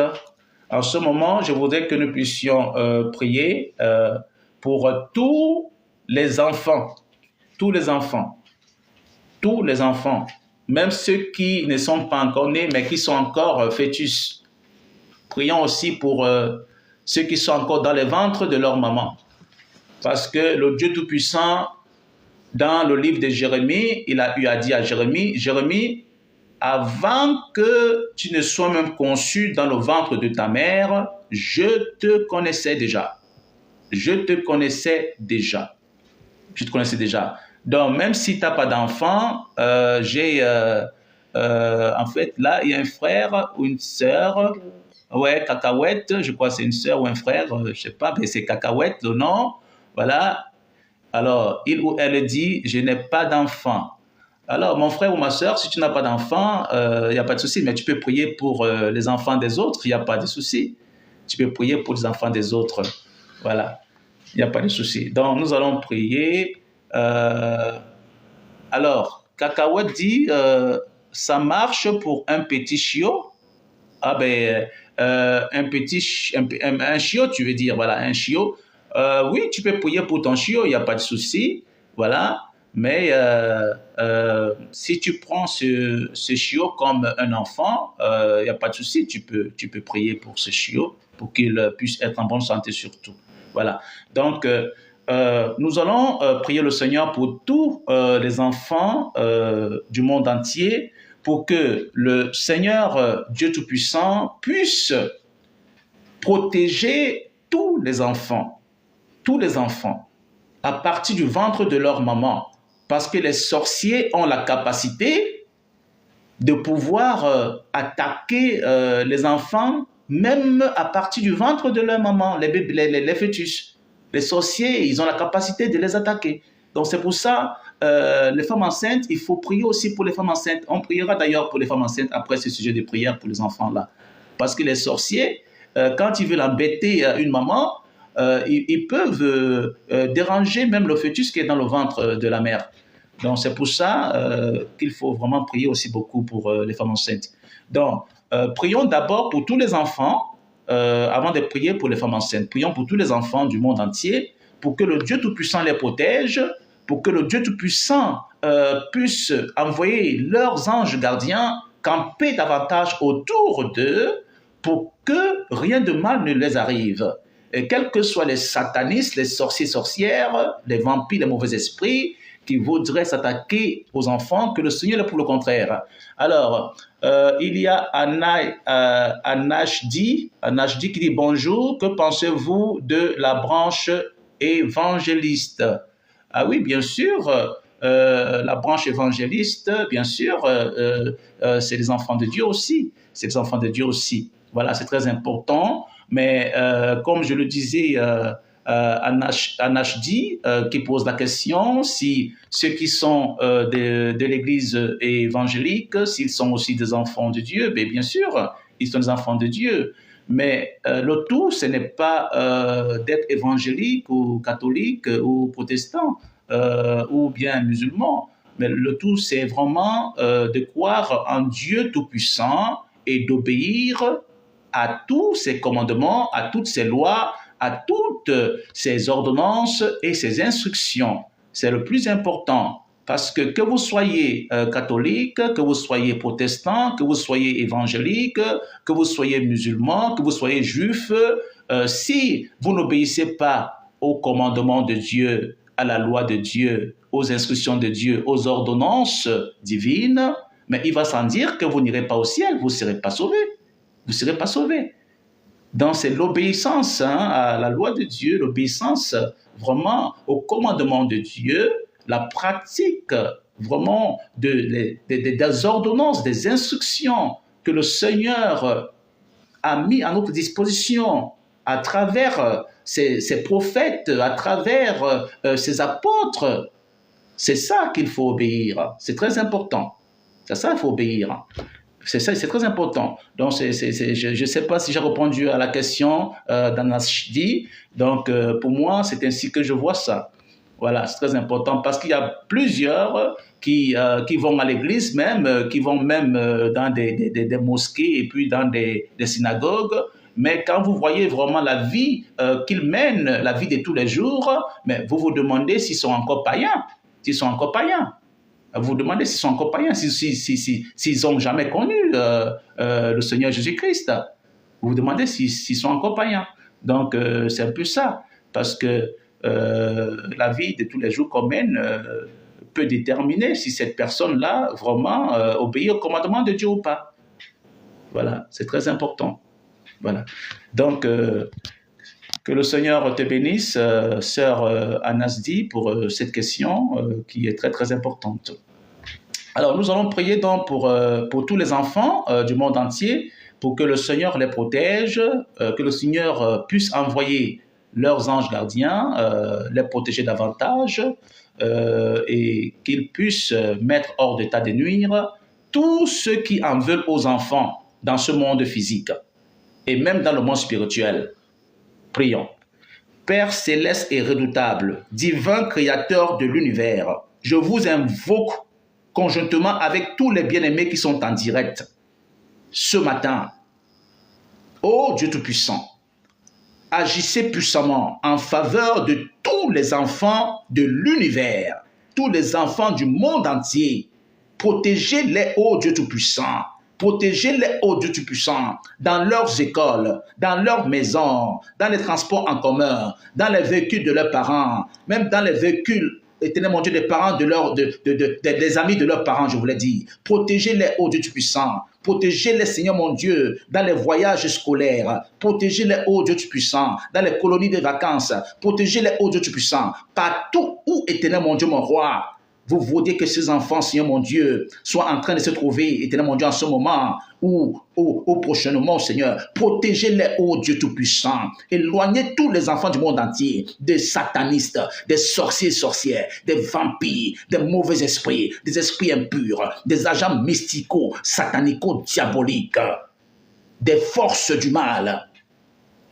En ce moment, je voudrais que nous puissions prier pour tous les enfants, même ceux qui ne sont pas encore nés, mais qui sont encore fœtus. Prions aussi pour ceux qui sont encore dans les ventres de leur maman. Parce que le Dieu Tout-Puissant, dans le livre de Jérémie, il a eu à dire à Jérémie, avant que tu ne sois même conçu dans le ventre de ta mère, je te connaissais déjà. Donc, même si tu n'as pas d'enfant, en fait, là, il y a un frère ou une sœur, ouais, Cacahuète, je crois que c'est une sœur ou un frère, je ne sais pas, mais c'est Cacahuète, le nom, voilà. Alors, il ou elle dit, je n'ai pas d'enfant. Alors, mon frère ou ma sœur, si tu n'as pas d'enfant, il n'y a pas de souci, mais tu peux prier pour les enfants des autres, il n'y a pas de souci. Tu peux prier pour les enfants des autres, voilà, il n'y a pas de souci. Donc, nous allons prier. Alors, Cacahuète dit, ça marche pour un petit chiot. Ah ben, un chiot, tu veux dire, voilà, un chiot. Oui, tu peux prier pour ton chiot, il n'y a pas de souci, voilà. Mais si tu prends ce chiot comme un enfant, il n'y a pas de souci, tu peux prier pour ce chiot, pour qu'il puisse être en bonne santé surtout. Voilà. Donc, nous allons prier le Seigneur pour tous les enfants du monde entier, pour que le Seigneur Dieu Tout-Puissant puisse protéger tous les enfants, à partir du ventre de leur maman. Parce que les sorciers ont la capacité de pouvoir attaquer les enfants, même à partir du ventre de leur maman, les fœtus. Les sorciers, ils ont la capacité de les attaquer. Donc c'est pour ça, les femmes enceintes, il faut prier aussi pour les femmes enceintes. On priera d'ailleurs pour les femmes enceintes après ce sujet de prière pour les enfants-là. Parce que les sorciers, quand ils veulent embêter une maman, ils peuvent déranger même le fœtus qui est dans le ventre de la mère. Donc c'est pour ça qu'il faut vraiment prier aussi beaucoup pour les femmes enceintes. Donc prions d'abord pour tous les enfants, avant de prier pour les femmes enceintes. Prions pour tous les enfants du monde entier, pour que le Dieu Tout-Puissant les protège, pour que le Dieu Tout-Puissant puisse envoyer leurs anges gardiens camper davantage autour d'eux pour que rien de mal ne les arrive. Et quels que soient les satanistes, les sorciers, sorcières, les vampires, les mauvais esprits qui voudraient s'attaquer aux enfants, que le Seigneur est pour le contraire. Alors, il y a Anashdi qui dit « Bonjour, que pensez-vous de la branche évangéliste ?» Ah oui, bien sûr, la branche évangéliste, bien sûr, c'est les enfants de Dieu aussi. C'est les enfants de Dieu aussi. Voilà, c'est très important. Mais comme je le disais, Anashdi qui pose la question si ceux qui sont de l'Église évangélique, s'ils sont aussi des enfants de Dieu, bien sûr, ils sont des enfants de Dieu. Mais le tout, ce n'est pas d'être évangélique ou catholique ou protestant ou bien musulman. Mais le tout, c'est vraiment de croire en Dieu Tout-Puissant et d'obéir à tous ses commandements, à toutes ses lois, à toutes ses ordonnances et ses instructions. C'est le plus important parce que vous soyez catholique, que vous soyez protestant, que vous soyez évangélique, que vous soyez musulman, que vous soyez juif, si vous n'obéissez pas aux commandements de Dieu, à la loi de Dieu, aux instructions de Dieu, aux ordonnances divines, mais il va sans dire que vous n'irez pas au ciel, vous ne serez pas sauvés. Vous ne serez pas sauvés. Donc, c'est l'obéissance à la loi de Dieu, l'obéissance vraiment au commandement de Dieu, la pratique vraiment des ordonnances, des instructions que le Seigneur a mis à notre disposition à travers ses prophètes, à travers ses apôtres. C'est ça qu'il faut obéir. C'est très important. C'est ça qu'il faut obéir. C'est ça, c'est très important. Donc, je ne sais pas si j'ai répondu à la question d'Anashdi. Donc, pour moi, c'est ainsi que je vois ça. Voilà, c'est très important parce qu'il y a plusieurs qui vont à l'église même, qui vont même dans des mosquées et puis dans des synagogues. Mais quand vous voyez vraiment la vie qu'ils mènent, la vie de tous les jours, mais vous vous demandez s'ils sont encore païens. S'ils sont encore païens. Vous vous demandez s'ils sont encore païens, s'ils n'ont jamais connu le Seigneur Jésus-Christ. Vous vous demandez s'ils sont encore païens. Donc, c'est un peu ça. Parce que la vie de tous les jours qu'on mène peut déterminer si cette personne-là vraiment obéit au commandement de Dieu ou pas. Voilà, c'est très important. Voilà. Donc, que le Seigneur te bénisse, sœur Anashdi, pour cette question qui est très, très importante. Alors, nous allons prier donc pour tous les enfants du monde entier, pour que le Seigneur les protège, que le Seigneur puisse envoyer leurs anges gardiens, les protéger davantage, et qu'ils puissent mettre hors d'état de nuire tous ceux qui en veulent aux enfants dans ce monde physique et même dans le monde spirituel. Prions. Père céleste et redoutable, divin créateur de l'univers, je vous invoque conjointement avec tous les bien-aimés qui sont en direct ce matin. Ô Dieu Tout-Puissant, agissez puissamment en faveur de tous les enfants de l'univers, tous les enfants du monde entier. Protégez-les, ô Dieu Tout-Puissant. Protégez-les, ô Dieu Tout-Puissant, dans leurs écoles, dans leurs maisons, dans les transports en commun, dans les véhicules de leurs parents, même dans les véhicules, éternel mon Dieu, des parents des amis de leurs parents, je vous l'ai dit. Protégez-les, ô Dieu Tout-Puissant. Protégez-les, Seigneur mon Dieu, dans les voyages scolaires. Protégez-les, ô Dieu Tout-Puissant, dans les colonies de vacances. Protégez-les, ô Dieu Tout-Puissant, partout où, éternel mon Dieu, mon roi, vous voudriez que ces enfants, Seigneur mon Dieu, soient en train de se trouver, éternel mon Dieu, en ce moment, ou au prochainement, Seigneur. Protégez-les, ô Dieu Tout-Puissant. Éloignez tous les enfants du monde entier, des satanistes, des sorciers et sorcières, des vampires, des mauvais esprits, des esprits impurs, des agents mystico, satanico, diaboliques, des forces du mal,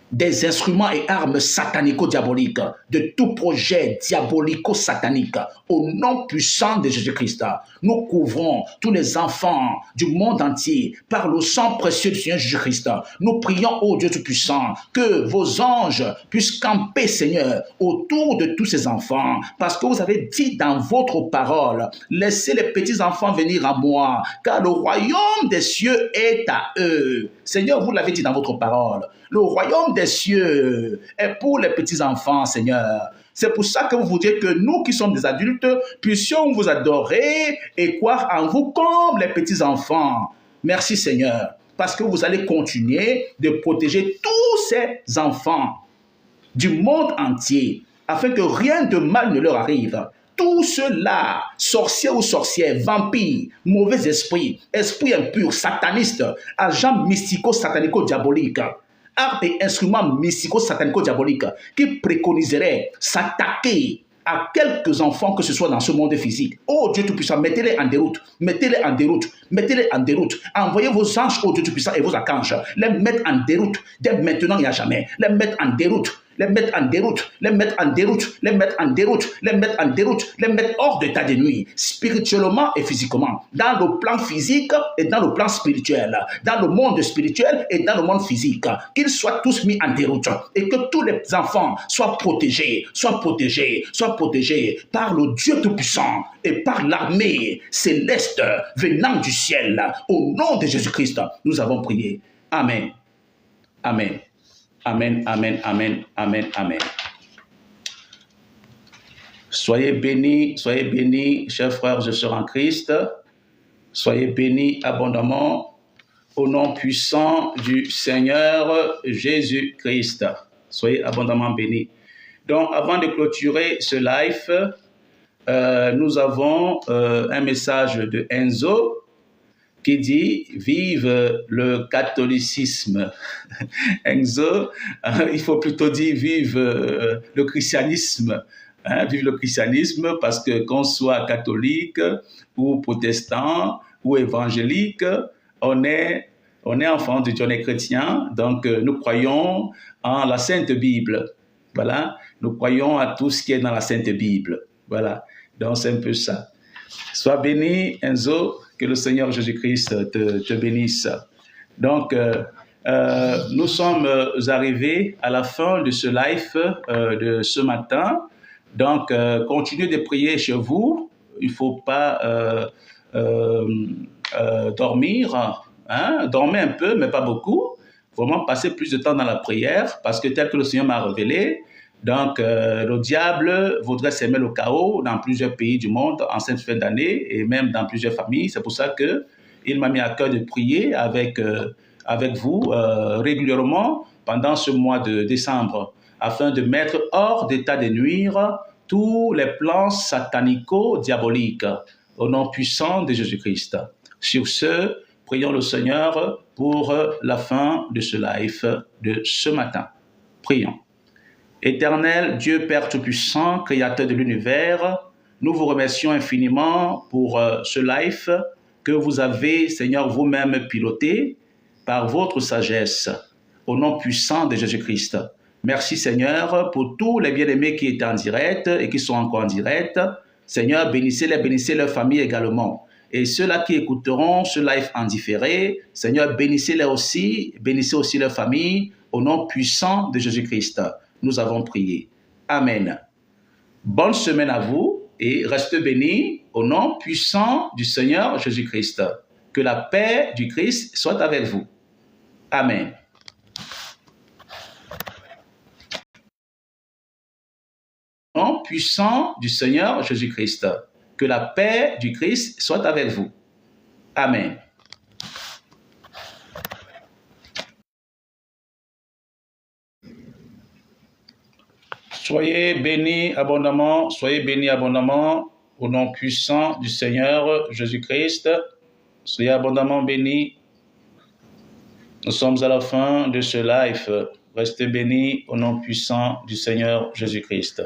des instruments et armes satanico-diaboliques, de tout projet diabolico-satanique, au nom puissant de Jésus-Christ. Nous couvrons tous les enfants du monde entier par le sang précieux du Seigneur Jésus-Christ. Nous prions, ô Dieu Tout-Puissant, que vos anges puissent camper, Seigneur, autour de tous ces enfants, parce que vous avez dit dans votre parole, laissez les petits enfants venir à moi, car le royaume des cieux est à eux. Seigneur, vous l'avez dit dans votre parole. Le royaume des cieux est pour les petits-enfants, Seigneur. C'est pour ça que vous voudriez que nous qui sommes des adultes puissions vous adorer et croire en vous comme les petits-enfants. Merci, Seigneur, parce que vous allez continuer de protéger tous ces enfants du monde entier afin que rien de mal ne leur arrive. Tous ceux-là, sorciers ou sorcières, vampires, mauvais esprits, esprits impurs, satanistes, agents mystico-satanico-diaboliques, armes et instruments mystico-satanico-diaboliques qui préconiseraient s'attaquer à quelques enfants que ce soit dans ce monde physique. Oh Dieu Tout-Puissant, mettez-les en déroute, mettez-les en déroute, mettez-les en déroute. Envoyez vos anges, oh Dieu Tout-Puissant, et vos archanges, les mettre en déroute dès maintenant et à jamais, les mettre en déroute. Les mettre en déroute, les mettre en déroute, les mettre en déroute, les mettre en déroute, les mettre hors d'état de nuit, spirituellement et physiquement, dans le plan physique et dans le plan spirituel, dans le monde spirituel et dans le monde physique, qu'ils soient tous mis en déroute et que tous les enfants soient protégés, par le Dieu Tout-Puissant et par l'armée céleste venant du ciel. Au nom de Jésus-Christ, nous avons prié. Amen. Amen. Amen, amen, amen, amen, amen. Soyez bénis, chers frères et sœurs en Christ. Soyez bénis abondamment au nom puissant du Seigneur Jésus-Christ. Soyez abondamment bénis. Donc, avant de clôturer ce live, nous avons un message de Enzo qui dit « Vive le catholicisme ». Enzo, il faut plutôt dire « Vive le christianisme ». Vive le christianisme, parce que qu'on soit catholique ou protestant ou évangélique, on est enfant de Dieu, on est chrétien, donc nous croyons en la Sainte Bible. Voilà, nous croyons à tout ce qui est dans la Sainte Bible. Voilà, donc c'est un peu ça. Sois béni, Enzo, que le Seigneur Jésus-Christ te bénisse. Donc, nous sommes arrivés à la fin de ce live de ce matin. Donc, continuez de prier chez vous. Il ne faut pas dormir. Dormez un peu, mais pas beaucoup. Vraiment, passer plus de temps dans la prière, parce que tel que le Seigneur m'a révélé, donc, le diable voudrait s'aimer le chaos dans plusieurs pays du monde en cette fin d'année et même dans plusieurs familles. C'est pour ça qu'il m'a mis à cœur de prier avec vous régulièrement pendant ce mois de décembre afin de mettre hors d'état de nuire tous les plans satanico-diaboliques au nom puissant de Jésus-Christ. Sur ce, prions le Seigneur pour la fin de ce live de ce matin. Prions. Éternel Dieu Père Tout-Puissant, Créateur de l'univers, nous vous remercions infiniment pour ce live que vous avez, Seigneur, vous-même piloté par votre sagesse, au nom puissant de Jésus-Christ. Merci, Seigneur, pour tous les bien-aimés qui étaient en direct et qui sont encore en direct. Seigneur, bénissez-les, bénissez leur famille également. Et ceux-là qui écouteront ce live en différé, Seigneur, bénissez-les aussi, bénissez aussi leur famille, au nom puissant de Jésus-Christ. Nous avons prié. Amen. Bonne semaine à vous et restez bénis au nom puissant du Seigneur Jésus-Christ. Que la paix du Christ soit avec vous. Amen. Au nom puissant du Seigneur Jésus-Christ. Que la paix du Christ soit avec vous. Amen. Soyez bénis abondamment, soyez bénis abondamment au nom puissant du Seigneur Jésus-Christ. Soyez abondamment bénis. Nous sommes à la fin de ce live. Restez bénis au nom puissant du Seigneur Jésus-Christ.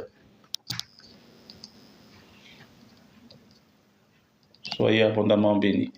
Soyez abondamment bénis.